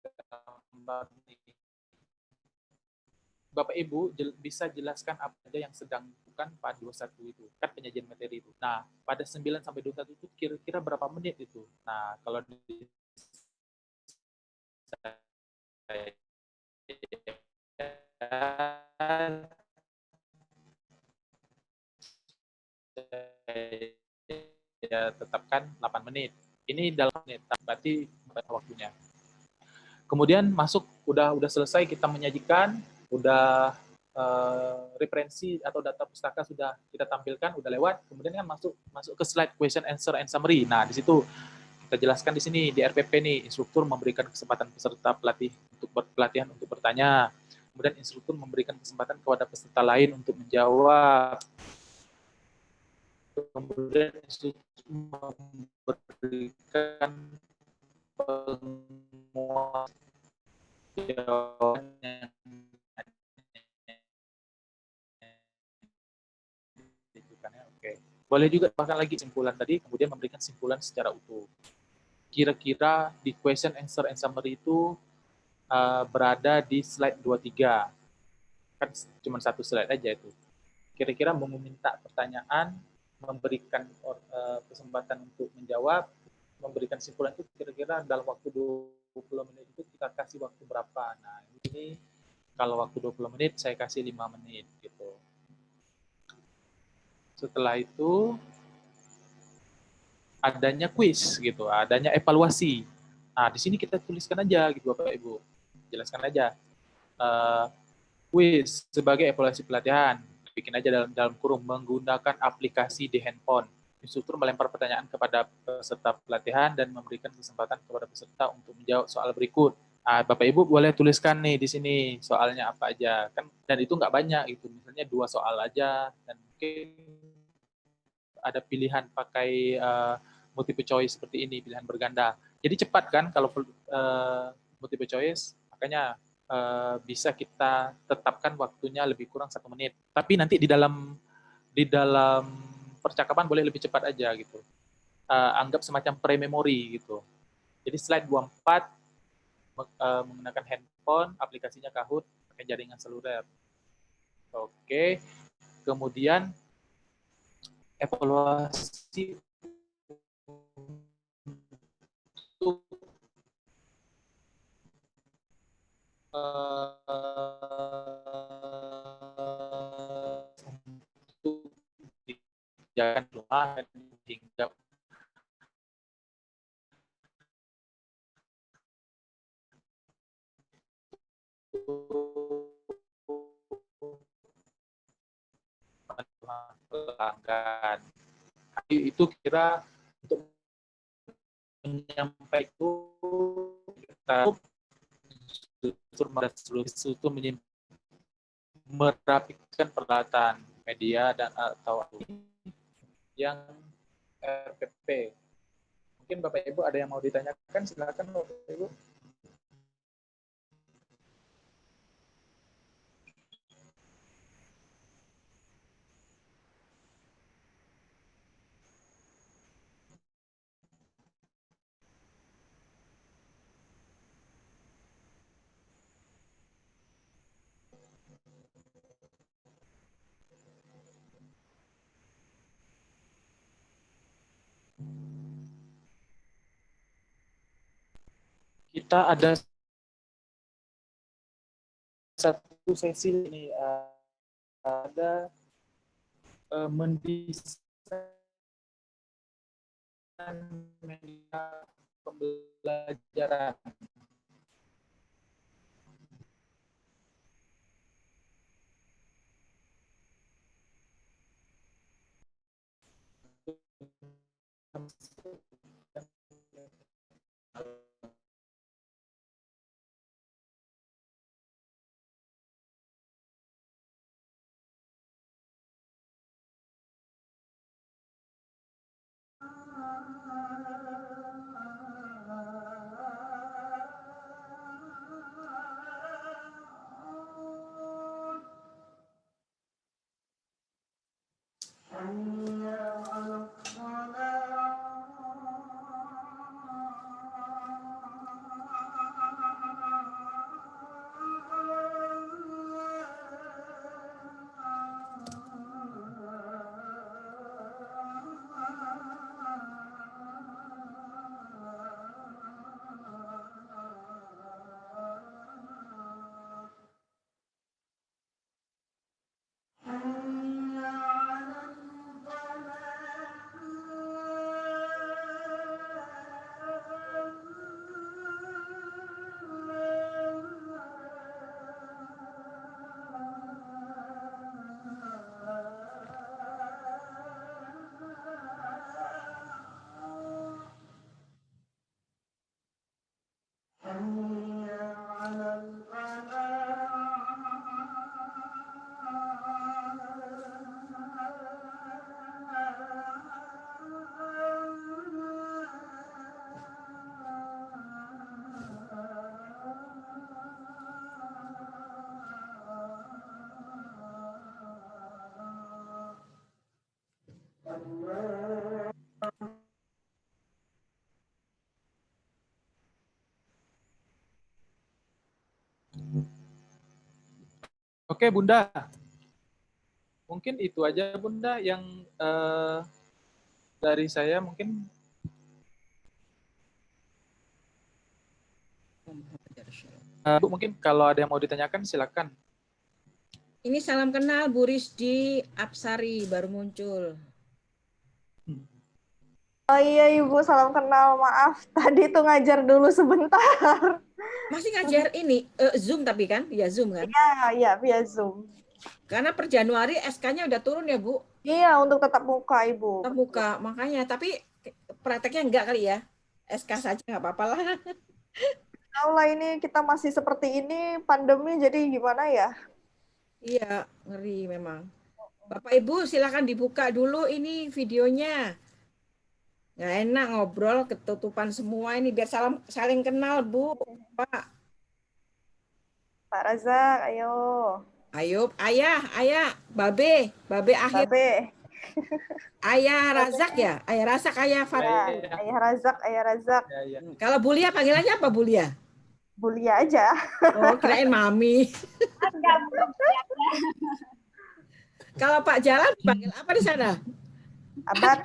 gambar nih. Bapak Ibu bisa jelaskan apa saja yang sedang dilakukan pada 21 itu. Kan penyajian materi itu. Nah, pada 9 sampai 21 itu kira-kira berapa menit itu? Nah, kalau di ya tetapkan 8 menit. Ini dalam menit, berarti waktunya. Kemudian masuk, udah selesai kita menyajikan, udah referensi atau data pustaka sudah kita tampilkan, udah lewat. Kemudian kan masuk ke slide question, answer, and summary. Nah, di situ kita jelaskan di sini di RPP nih, instruktur memberikan kesempatan peserta pelatihan untuk bertanya. Kemudian instruktur memberikan kesempatan kepada peserta lain untuk menjawab. Kemudian instruktur memberikan penguatan jawaban. Oke. Boleh juga bahkan lagi simpulan tadi, kemudian memberikan simpulan secara utuh. Kira-kira di question, answer, and summary itu berada di slide 23. Kan cuma 1 slide aja itu. Kira-kira mau meminta pertanyaan, memberikan kesempatan untuk menjawab, memberikan simpulan itu kira-kira dalam waktu 20 menit itu kita kasih waktu berapa. Nah, ini kalau waktu 20 menit saya kasih 5 menit gitu. Setelah itu adanya quiz gitu, adanya evaluasi. Nah, di sini kita tuliskan aja gitu Bapak Ibu. Jelaskan aja. Quiz sebagai evaluasi pelatihan. Bikin aja dalam kurung menggunakan aplikasi di handphone. Instruktur melempar pertanyaan kepada peserta pelatihan dan memberikan kesempatan kepada peserta untuk menjawab soal berikut. Nah, Bapak Ibu boleh tuliskan nih di sini soalnya apa aja kan, dan itu nggak banyak gitu, misalnya 2 soal aja, dan mungkin ada pilihan pakai multiple choice seperti ini, pilihan berganda. Jadi cepat kan kalau multiple choice, makanya bisa kita tetapkan waktunya lebih kurang 1 menit. Tapi nanti di dalam percakapan boleh lebih cepat aja gitu. Anggap semacam pre-memory gitu. Jadi slide 24 menggunakan handphone, aplikasinya Kahoot, pakai jaringan seluler. Oke. Kemudian evaluasi jangan lupa hingga pelanggan. Itu kira untuk menyampaikan kita itu merapikan peralatan media dan atau yang RPP. Mungkin Bapak Ibu ada yang mau ditanyakan, silakan Bapak Ibu. Kita ada satu sesi ini, ada mendesain media pembelajaran. Oke, Bunda. Mungkin itu aja, Bunda, yang dari saya mungkin. Bu, mungkin kalau ada yang mau ditanyakan, silakan. Ini salam kenal Bu Rizdi Apsari, baru muncul. Oh iya Ibu, salam kenal. Maaf, tadi tuh ngajar dulu sebentar. Masih ngajar ini, Zoom tapi kan? Ya Zoom kan? Iya, via Zoom. Karena per Januari SK-nya udah turun ya Bu? Iya, untuk tetap muka Ibu. Tetap muka, makanya. Tapi prakteknya enggak kali ya? SK saja nggak apa-apa lah. Kalau ini kita masih seperti ini, pandemi jadi gimana ya? Iya, ngeri memang. Bapak Ibu silakan dibuka dulu ini videonya. Nggak enak ngobrol, ketutupan semua ini. Biar saling kenal Bu, Pak. Pak Razak, ayo. Ayo, ayah, Babe akhir. Babe. Ayah Razak ya? Ayah Razak, ayah Fatih. Ya, ayah Razak. Ya. Kalau Bulia panggilannya apa Bulia? Bulia aja. Oh, kirain Mami. Kalau Pak Jalan dipanggil apa di sana? Abad.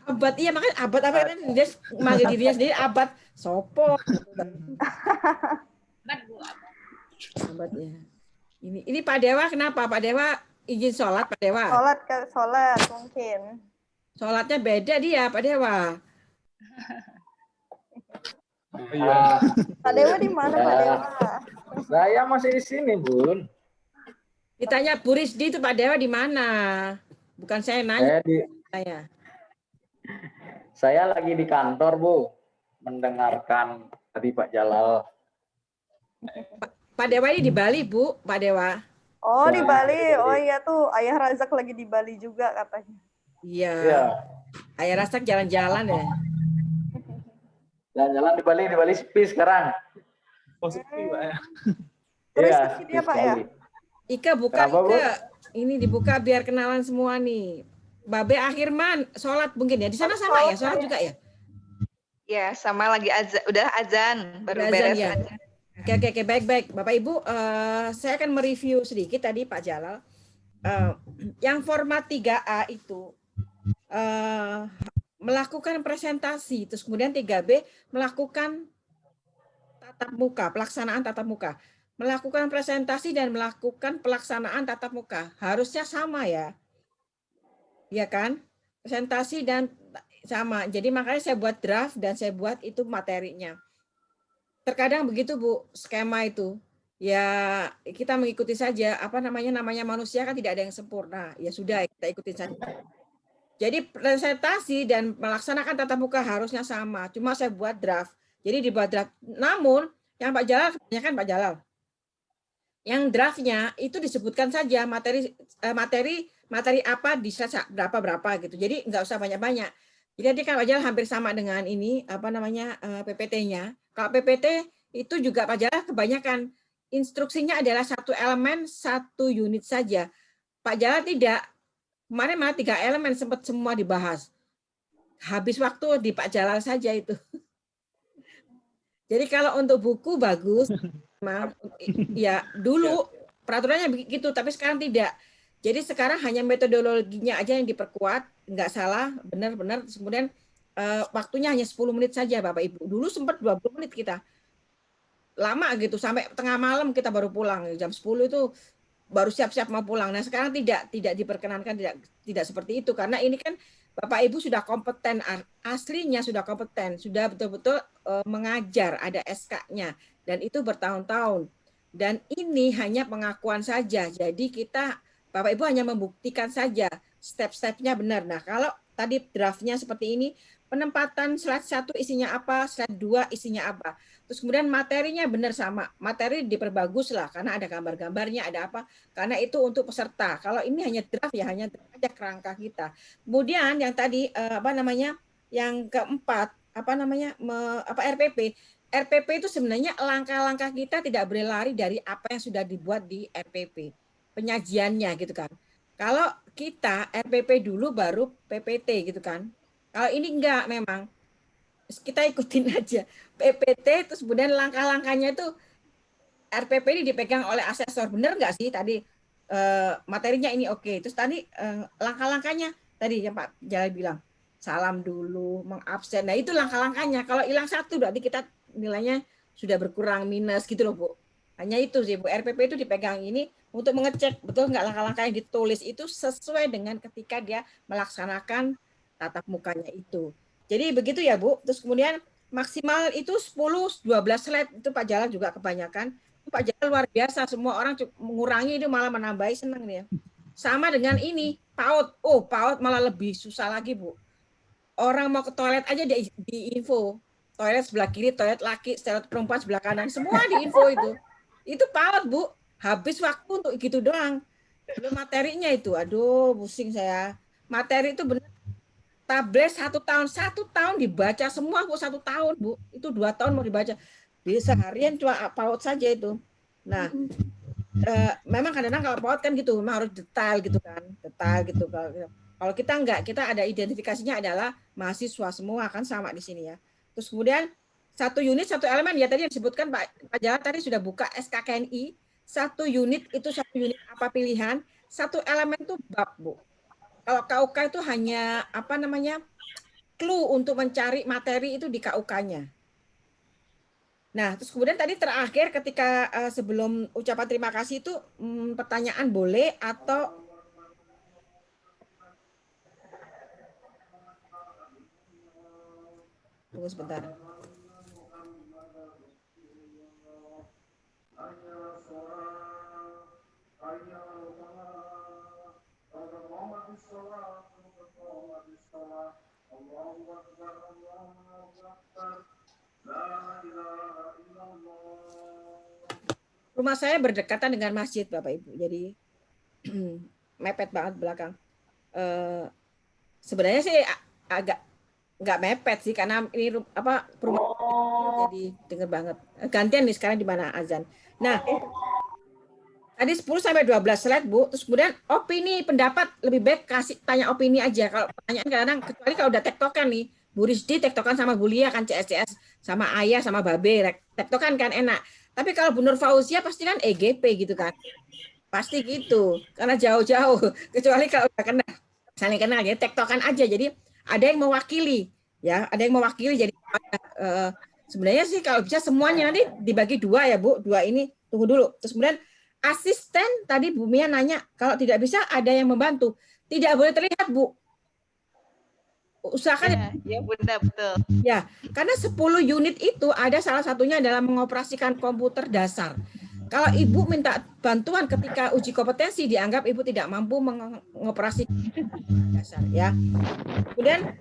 Abad, iya makanya abad apa kan dia manggil dirinya sendiri abad sopo. Abad ya. Ini Pak Dewa kenapa? Pak Dewa izin sholat Pak Dewa? Sholat mungkin. Sholatnya beda dia Pak Dewa. Iya. Pak Dewa di mana Pak Dewa? Saya masih di sini, Bun. Ditanya Bu Risdi itu Pak Dewa di mana? Bukan saya nanya. Saya lagi di kantor, Bu. Mendengarkan tadi Pak Jalal. Pak Dewa ini di Bali, Bu. Pak Dewa. Oh, di Bali. Oh iya tuh, Ayah Razak lagi di Bali juga katanya. Iya. Ayah Razak jalan-jalan ya. Jalan-jalan di Bali sepi sekarang. Oh, sepi, Pak ya. Iya, dia, Pak ya. Ika buka, Ika. Ini dibuka biar kenalan semua nih. Babe Akhirman, sholat mungkin ya. Di sana sama ya, sholat juga ya? Ya, sama lagi azan. Udah azan, baru azan, beres ya. azan. Oke, baik. Bapak Ibu, saya akan mereview sedikit tadi Pak Jalal. Yang format 3A itu melakukan presentasi, terus kemudian 3B melakukan tatap muka, pelaksanaan tatap muka. Melakukan presentasi dan melakukan pelaksanaan tatap muka. Harusnya sama ya. Ya kan? Presentasi dan sama. Jadi makanya saya buat draft dan saya buat itu materinya. Terkadang begitu Bu, skema itu. Ya kita mengikuti saja, namanya manusia kan tidak ada yang sempurna. Ya sudah, kita ikutin saja. Jadi presentasi dan melaksanakan tatap muka harusnya sama. Cuma saya buat draft. Jadi dibuat draft. Namun yang Pak Jalal, kebanyakan Pak Jalal. Yang draftnya itu disebutkan saja materi apa di slide berapa gitu. Jadi nggak usah banyak-banyak. Jadi kan Pak Jalal hampir sama dengan ini PPT-nya. Kalau PPT itu juga Pak Jalal kebanyakan instruksinya adalah satu elemen satu unit saja. Pak Jalal tidak. Kemarin malah 3 elemen sempat semua dibahas. Habis waktu di Pak Jalal saja itu. Jadi kalau untuk buku bagus, ya dulu peraturannya begitu, tapi sekarang tidak. Jadi sekarang hanya metodologinya aja yang diperkuat, nggak salah, benar-benar. Kemudian waktunya hanya 10 menit saja Bapak Ibu. Dulu sempat 20 menit kita. Lama gitu, sampai tengah malam kita baru pulang. Jam 10 itu baru siap-siap mau pulang. Nah sekarang tidak diperkenankan, tidak seperti itu. Karena ini kan Bapak Ibu sudah kompeten, aslinya sudah kompeten, sudah betul-betul mengajar, ada SK-nya. Dan itu bertahun-tahun. Dan ini hanya pengakuan saja. Jadi kita, Bapak Ibu hanya membuktikan saja step-stepnya benar. Nah kalau tadi draftnya seperti ini, penempatan slide 1 isinya apa, slide 2 isinya apa. Terus kemudian materinya benar sama. Materi diperbagus lah, karena ada gambar-gambarnya, ada apa. Karena itu untuk peserta. Kalau ini hanya draft ya, hanya draft aja kerangka kita. Kemudian yang tadi, yang keempat, RPP. RPP itu sebenarnya langkah-langkah kita tidak boleh lari dari apa yang sudah dibuat di RPP. Penyajiannya gitu kan. Kalau kita RPP dulu baru PPT gitu kan. Kalau ini enggak memang. Kita ikutin aja PPT, terus kemudian langkah-langkahnya itu RPP ini dipegang oleh asesor. Benar nggak sih tadi materinya ini oke. Terus tadi langkah-langkahnya tadi yang Pak Jalal bilang salam dulu, mengabsen. Nah itu langkah-langkahnya. Kalau hilang satu berarti kita nilainya sudah berkurang minus gitu loh Bu. Hanya itu sih Bu. RPP itu dipegang ini untuk mengecek betul nggak langkah-langkah yang ditulis itu sesuai dengan ketika dia melaksanakan tatap mukanya itu. Jadi begitu ya Bu. Terus kemudian maksimal itu 10-12 slide itu Pak Jalal juga kebanyakan. Pak Jalal luar biasa, semua orang mengurangi itu malah menambahi, senang dia. Sama dengan ini, PAUD. Oh, PAUD malah lebih susah lagi Bu. Orang mau ke toilet aja di info. Toilet sebelah kiri, toilet laki, toilet perempuan sebelah kanan, semua di info itu. Itu PAUD Bu. Habis waktu untuk gitu doang. Belum materinya itu, aduh pusing saya. Materi itu benar. Tablet 1 tahun dibaca semua Bu, 1 tahun Bu, itu 2 tahun mau dibaca, bisa harian cuma PAUD saja itu. Nah memang kadang-kadang kalau PAUD kan gitu, memang harus detail gitu kan, kalau kita enggak, kita ada identifikasinya adalah mahasiswa semua kan sama di sini ya. Terus kemudian 1 unit 1 elemen ya tadi yang disebutkan Pak Jalal tadi sudah buka SKKNI, 1 unit itu 1 unit apa pilihan, 1 elemen itu bab Bu. kalau KUK itu hanya apa namanya clue untuk mencari materi itu di KUK-nya. Nah, terus kemudian tadi terakhir ketika sebelum ucapan terima kasih itu pertanyaan boleh atau tunggu sebentar. Rumah saya berdekatan dengan masjid, Bapak Ibu. Jadi mepet banget belakang. Sebenarnya sih agak nggak mepet sih karena ini apa perumahan jadi denger banget. Gantian nih sekarang di mana azan. Nah, tadi 10 sampai 12 slide, Bu. Terus kemudian opini, pendapat lebih baik kasih tanya opini aja. Kalau pertanyaan kadang kecuali kalau udah tektokan nih, Bu Rizdi tektokan sama Bu Lia kan CS sama Ayah sama Babe tektokan kan enak. Tapi kalau Bu Nur Fauzia pasti kan EGP gitu kan. Pasti gitu. Karena jauh-jauh. Kecuali kalau udah kenal, saling kenal ya tektokan aja. Jadi ada yang mewakili ya, ada yang mewakili jadi sebenarnya sih kalau bisa semuanya nanti dibagi dua ya, Bu. Dua ini tunggu dulu. Terus kemudian asisten tadi Bu Mia nanya, kalau tidak bisa ada yang membantu. Tidak boleh terlihat, Bu. Usahakan ya Bunda, betul. Ya, karena 10 unit itu ada salah satunya adalah mengoperasikan komputer dasar. Kalau Ibu minta bantuan ketika uji kompetensi dianggap Ibu tidak mampu mengoperasikan dasar ya. Kemudian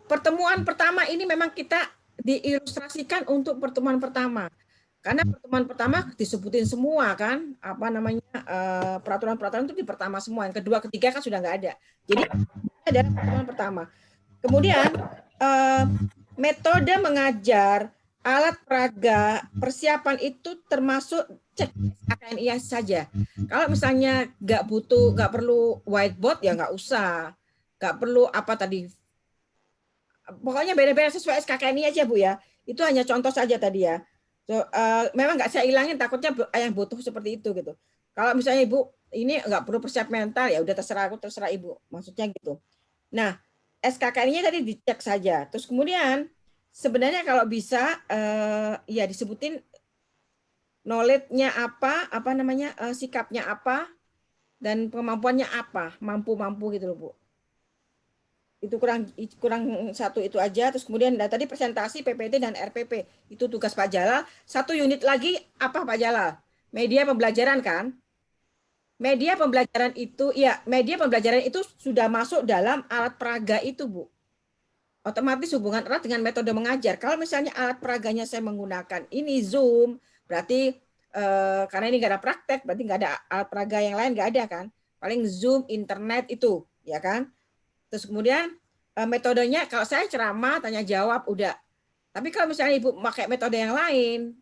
pertemuan pertama ini memang kita diilustrasikan untuk pertemuan pertama. Karena pertemuan pertama disebutin semua kan, apa namanya peraturan-peraturan itu di pertama semua. Yang kedua, ketiga kan sudah nggak ada. Jadi ada pertemuan pertama. Kemudian metode mengajar, alat peraga, persiapan itu termasuk cek KKNI saja. Kalau misalnya nggak perlu whiteboard ya nggak usah. Nggak perlu apa tadi. Pokoknya beda-beda sesuai SKKNI aja Bu ya. Itu hanya contoh saja tadi ya. So, memang nggak saya ilangin, takutnya yang butuh seperti itu gitu. Kalau misalnya Ibu ini nggak perlu persiap mental ya udah terserah aku, terserah Ibu. Maksudnya gitu. Nah, SKKNI-nya tadi dicek saja. Terus kemudian sebenarnya kalau bisa ya disebutin knowledge-nya apa namanya sikapnya apa dan kemampuannya apa, mampu gitu loh Bu. Itu kurang satu itu aja. Terus kemudian tadi presentasi PPT dan RPP itu tugas Pak Jalal. Satu unit lagi apa Pak Jalal? Media pembelajaran kan? Media pembelajaran itu ya, media pembelajaran itu sudah masuk dalam alat peraga itu Bu. Otomatis hubungan erat dengan metode mengajar. Kalau misalnya alat peraganya saya menggunakan ini Zoom, berarti karena ini nggak ada praktek, berarti nggak ada alat peraga yang lain, nggak ada kan? Paling Zoom, internet itu, ya kan? Terus kemudian metodenya kalau saya ceramah, tanya jawab, udah. Tapi kalau misalnya Ibu pakai metode yang lain,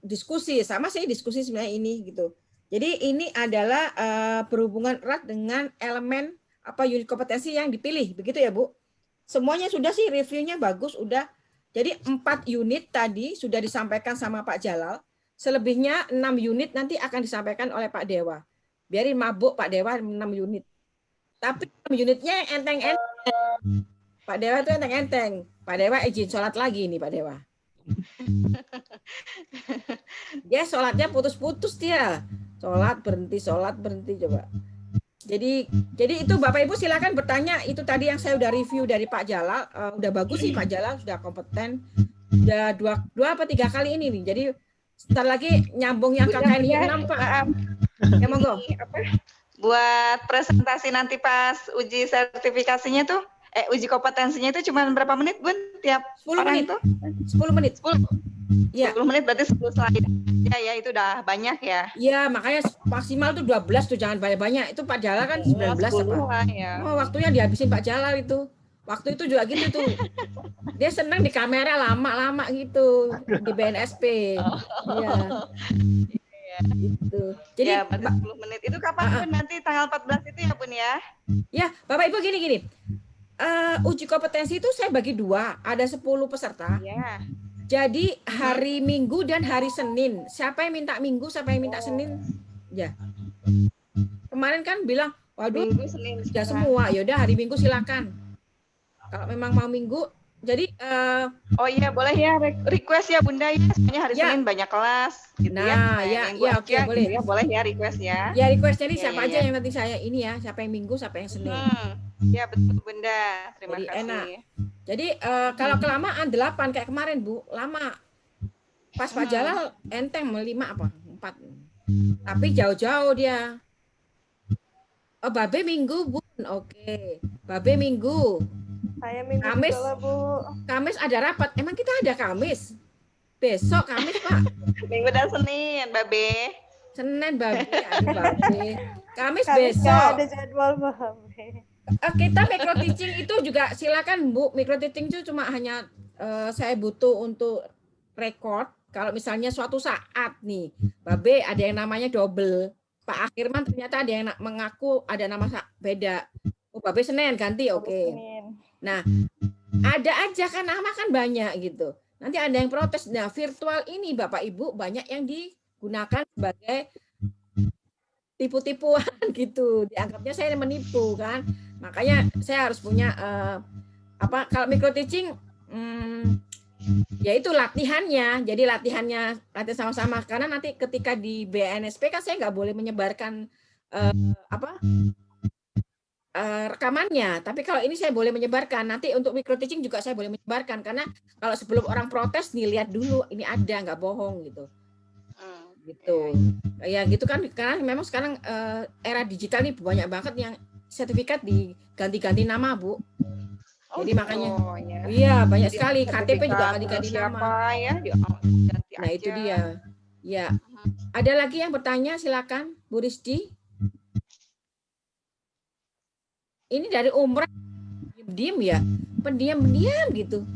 diskusi, sama sih diskusi sebenarnya ini gitu. Jadi ini adalah berhubungan erat dengan elemen apa unit kompetensi yang dipilih, begitu ya Bu? Semuanya sudah sih reviewnya bagus, udah. Jadi 4 unit tadi sudah disampaikan sama Pak Jalal. Selebihnya 6 unit nanti akan disampaikan oleh Pak Dewa. Biarin mabuk Pak Dewa 6 unit. Tapi unitnya enteng-enteng. Pak Dewa itu enteng-enteng. Pak Dewa izin sholat lagi nih Pak Dewa. Dia sholatnya putus-putus dia. Sholat berhenti coba. Jadi itu Bapak Ibu silakan bertanya. Itu tadi yang saya udah review dari Pak Jalal. Udah bagus sih Pak Jalal, sudah kompeten. Udah 2 apa 3 kali ini nih. Jadi sebentar lagi nyambung yang KKNI 6 Pak. Ya monggo. Buat presentasi nanti pas uji sertifikasinya tuh, uji kompetensinya itu cuma berapa menit Bun? Tiap 10 orang menit. itu? 10 menit. 10. Ya. 10 menit berarti 10 slide. Ya itu udah banyak ya. Iya, makanya maksimal tuh 12 tuh, jangan banyak-banyak. Itu Pak Jalal kan 19 apa? Ya. Oh, waktunya dihabisin Pak Jalal itu. Waktu itu juga gitu tuh. Dia senang di kamera lama-lama gitu di BNSP. Iya. Gitu. Jadi ya, 10 menit itu kapan Bun? Nanti tanggal 14 itu ya Bun ya? Ya, Bapak Ibu gini. Uji kompetensi itu saya bagi 2, ada 10 peserta. Ya. Jadi hari Minggu dan hari Senin. Siapa yang minta Minggu, siapa yang minta Senin? Ya. Kemarin kan bilang, Waduh, Minggu, Senin. sudah semua. Yaudah hari Minggu silakan. Kalau memang mau Minggu, jadi oh iya boleh ya request ya Bunda ya. Soalnya hari ya. Senin banyak kelas gitu ya. Nah, ya, Minggu ya oke aja boleh. gitu ya. Boleh ya request ya. Ya requestnya ini Ya, siapa ya, aja ya. yang nanti saya ini ya, siapa yang Minggu, siapa yang Senin. Ya betul Bunda. Terima Jadi kasih. enak. Jadi kalau kelamaan 8 kayak kemarin Bu, lama. Pas Pak Jalal enteng 5 apa? 4. Tapi jauh-jauh dia. Oh, Babe Minggu, Bun. Oke. Babe Minggu. Saya Minggu Kamis, juga lah, Bu. Kamis ada rapat. Emang kita ada Kamis? Besok Kamis, Pak. Minggu dan Senin, Babe. Senin, Babe. Aduh, Babe. Kamis Kamis besok. nggak ada jadwal, Babe. Kita micro teaching itu juga silakan Bu. Micro teaching itu cuma hanya saya butuh untuk record. Kalau misalnya suatu saat nih, Babe ada yang namanya double. Pak Akhirman ternyata ada yang mengaku ada nama beda. Oh, Babe Senin ganti, oke. Nah, ada aja kan nama kan banyak gitu. Nanti ada yang protes. Nah, virtual ini Bapak Ibu banyak yang digunakan sebagai tipu-tipuan gitu. Dianggapnya saya menipu kan. Makanya saya harus punya kalau micro teaching ya itu latihannya. Jadi latihan sama-sama karena nanti ketika di BNSP kan saya nggak boleh menyebarkan rekamannya. Tapi kalau ini saya boleh menyebarkan. Nanti untuk micro teaching juga saya boleh menyebarkan karena kalau sebelum orang protes nih lihat dulu ini ada nggak bohong gitu. Gitu. Ya gitu kan karena memang sekarang era digital ini banyak banget yang sertifikat diganti-ganti nama, Bu. Jadi makanya iya banyak sekali KTP juga ganti-ganti nama. Ya, nah, itu dia. Ya. Ada lagi yang bertanya silakan Bu Rizdi. Ini dari umrah diam ya. Pendiam-diam gitu.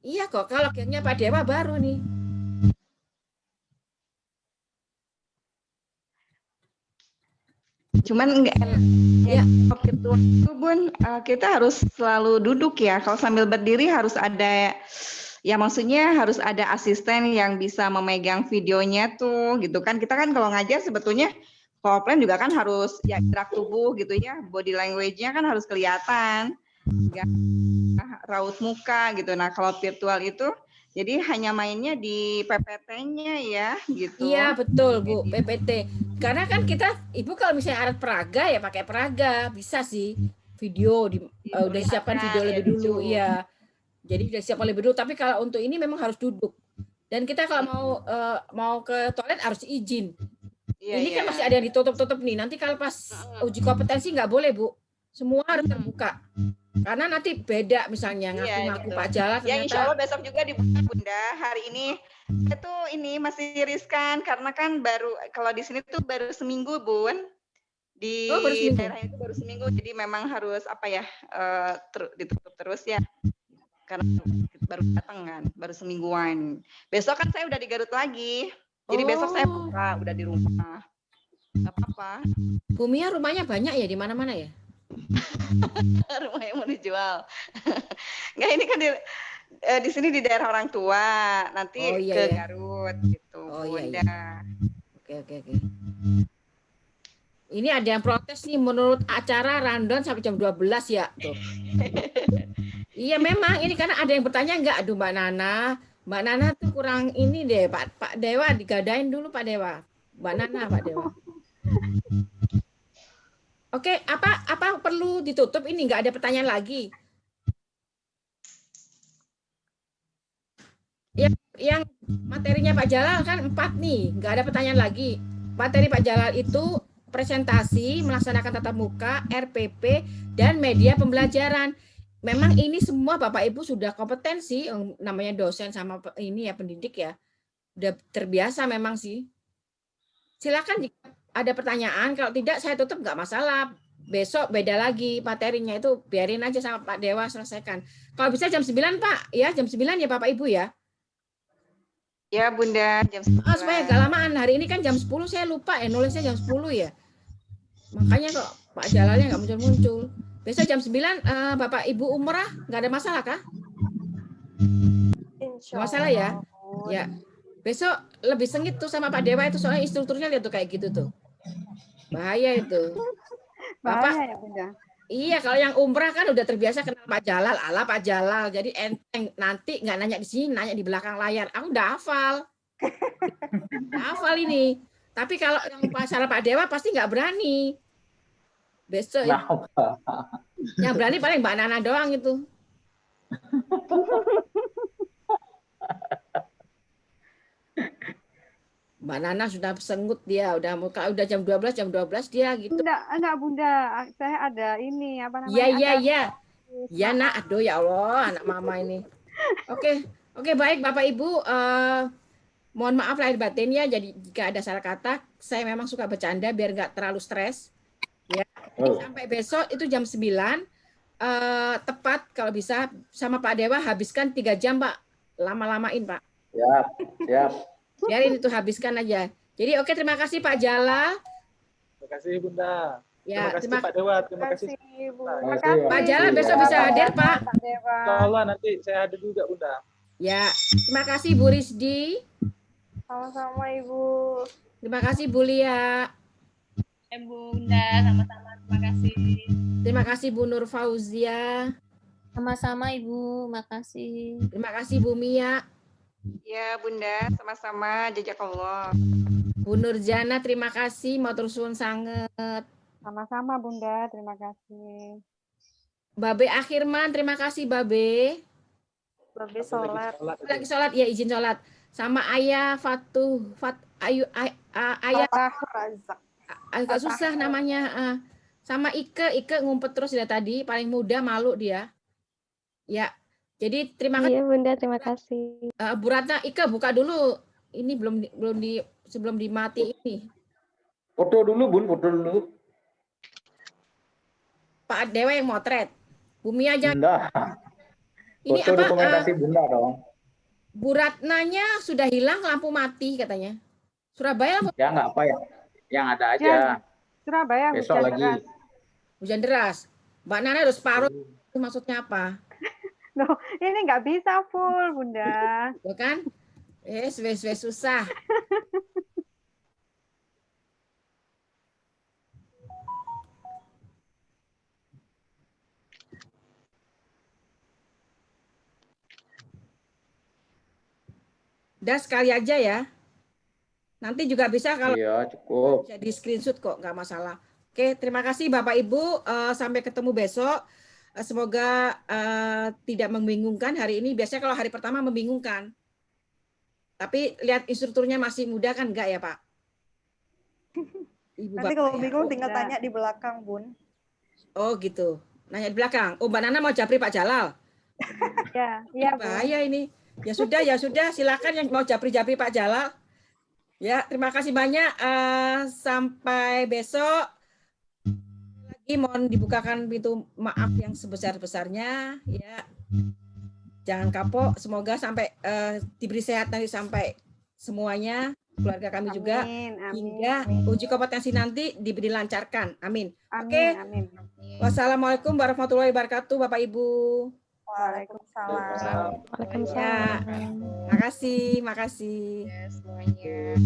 Iya kok kalau kayaknya Pak Dewa baru nih. Cuman enggak ya virtual itu Bun, kita harus selalu duduk ya. Kalau sambil berdiri harus ada ya maksudnya harus ada asisten yang bisa memegang videonya tuh gitu kan. Kita kan kalau ngajar sebetulnya PowerPoint juga kan harus ya gerak tubuh gitu ya. Body language-nya kan harus kelihatan. Ya, raut muka gitu. Nah, kalau virtual itu jadi hanya mainnya di PPT-nya ya gitu. Iya betul Bu, PPT. Karena kan kita, Ibu kalau misalnya alat peraga ya pakai peraga, bisa sih video udah siapkan video lebih dulu, iya. Jadi udah siapkan lebih dulu. Tapi kalau untuk ini memang harus duduk. Dan kita kalau mau ke toilet harus izin. Ini kan masih ada yang ditutup-tutup nih. Nanti kalau pas uji kompetensi nggak boleh Bu, semua harus terbuka. Karena nanti beda misalnya ngaku-ngaku Pak Jalal ternyata. Ya insya Allah besok juga dibuka Bunda. Hari ini itu ini masih riskan karena kan baru kalau di sini tuh baru seminggu Bun. Di daerah itu baru seminggu jadi memang harus apa ya ditutup terus ya. Karena baru datang kan, baru semingguan. Besok kan saya udah di Garut lagi. Jadi besok saya buka udah di rumah. Enggak apa-apa. Bu Mia rumahnya banyak ya di mana-mana ya? Rumah yang mau dijual. Enggak ini kan di sini di daerah orang tua, nanti ke Garut gitu. Bunda. Oke. Ini ada yang protes nih menurut acara rundown sampai jam 12 ya tuh. Iya memang ini karena ada yang bertanya enggak, aduh Mbak Nana tuh kurang ini deh Pak Dewa digadain dulu Pak Dewa. Mbak Nana Pak Dewa. Oke, apa perlu ditutup ini? Nggak ada pertanyaan lagi. Yang materinya Pak Jalal kan 4 nih, nggak ada pertanyaan lagi. Materi Pak Jalal itu presentasi, melaksanakan tatap muka, RPP, dan media pembelajaran. Memang ini semua Bapak Ibu sudah kompetensi, namanya dosen sama ini ya pendidik ya, udah terbiasa memang sih. Silakan jika ada pertanyaan, kalau tidak saya tutup nggak masalah. Besok beda lagi materinya itu biarin aja sama Pak Dewa selesaikan. Kalau bisa jam 9 Pak, ya jam 9 ya Bapak Ibu ya. Ya Bunda, jam 9. Supaya gak lamaan, hari ini kan jam 10 saya lupa ya, nulisnya jam 10 ya. Makanya kok Pak Jalalnya nggak muncul-muncul. Besok jam 9 Bapak Ibu umrah, nggak ada masalah kah? Nggak masalah ya. Ya. Besok lebih sengit tuh sama Pak Dewa itu soalnya instrukturnya lihat tuh kayak gitu tuh. Bahaya itu. Bapak, Bahaya ya Bunda. iya, kalau yang umrah kan udah terbiasa kenal Pak Jalal, ala Pak Jalal. Jadi enteng, nanti nggak nanya di sini, nanya di belakang layar. Aku udah hafal. Udah hafal ini. Tapi kalau yang masalah Pak Dewa pasti nggak berani. Besok yang berani paling Mbak Nana doang itu. Mbak Nana sudah sengut dia, udah jam 12 dia gitu. Enggak Bunda, saya ada ini apa namanya? Iya. Ya nak, aduh ya Allah, anak mama ini. Oke, baik Bapak Ibu, mohon maaf lahir batin ya. Jadi jika ada salah kata, saya memang suka bercanda biar nggak terlalu stres. Ya, sampai besok itu jam 9, tepat kalau bisa sama Pak Dewa habiskan 3 jam Pak, lama-lamain Pak. Siap. Biarin itu habiskan aja. Jadi oke, terima kasih Pak Jalal. Terima kasih Bunda. Ya, terima kasih Pak Dewa. Terima kasih Bu. Pak Jalal besok bisa hadir Pak. Insyaallah nanti saya hadir juga Bunda. Ya, terima kasih Bu Rizdi. Sama-sama Ibu. Terima kasih Bu Lia. Bunda, sama-sama. Terima kasih. Terima kasih Bu Nur Fauzia. Sama-sama Ibu, makasih. Terima kasih Bu Mia. Ya Bunda, sama-sama. Jazakallah. Bu Nurjana, terima kasih. Matur suwun sanget. Sama-sama Bunda, terima kasih. Babe Akhirman, terima kasih Babe. Babe sholat. Lagi sholat, ya izin sholat. Sama Ayah Ayah Razak. agak susah namanya. Sama Ike ngumpet terus ya tadi, paling muda, malu dia. Ya, jadi terima kasih. Iya Bunda, terima kasih. Bu Ratna, Ike buka dulu. Ini sebelum dimati ini. Foto dulu Bun, foto dulu. Pak Dewa yang motret. Bumi aja. Bunda. Ini Foto apa? dokumentasi Bunda dong. Bu Ratnanya sudah hilang, lampu mati katanya. Surabaya lampu. Ya nggak apa ya. Yang ada aja. Ya, Surabaya Besok hujan lagi. deras. Hujan deras. Mbak Nana harus separuh. Itu maksudnya apa? Loh, ini nggak bisa full Bunda. Ya kan? Wes susah. Udah sekali aja ya. Nanti juga bisa kalau cukup. bisa di screenshot kok, nggak masalah. Oke, terima kasih Bapak Ibu. Sampai ketemu besok. Semoga tidak membingungkan hari ini. Biasanya kalau hari pertama membingungkan. Tapi lihat instrukturnya masih muda kan enggak ya Pak? Nanti kalau bingung tinggal tanya di belakang Bun. Oh gitu. Nanya di belakang. Oh Mbak Nana mau japri Pak Jalal. Iya. Bahaya ini. Ya sudah, silakan yang mau japri Pak Jalal. Ya, terima kasih banyak. Sampai besok. Lagi mohon dibukakan pintu maaf yang sebesar-besarnya. Ya, jangan kapok. Semoga sampai diberi sehat nanti sampai semuanya, keluarga kami juga. Hingga uji kompetensi nanti dilancarkan. Amin. Oke. Wassalamualaikum warahmatullahi wabarakatuh, Bapak Ibu. Waalaikumsalam. Ya, makasih. Ya, semuanya.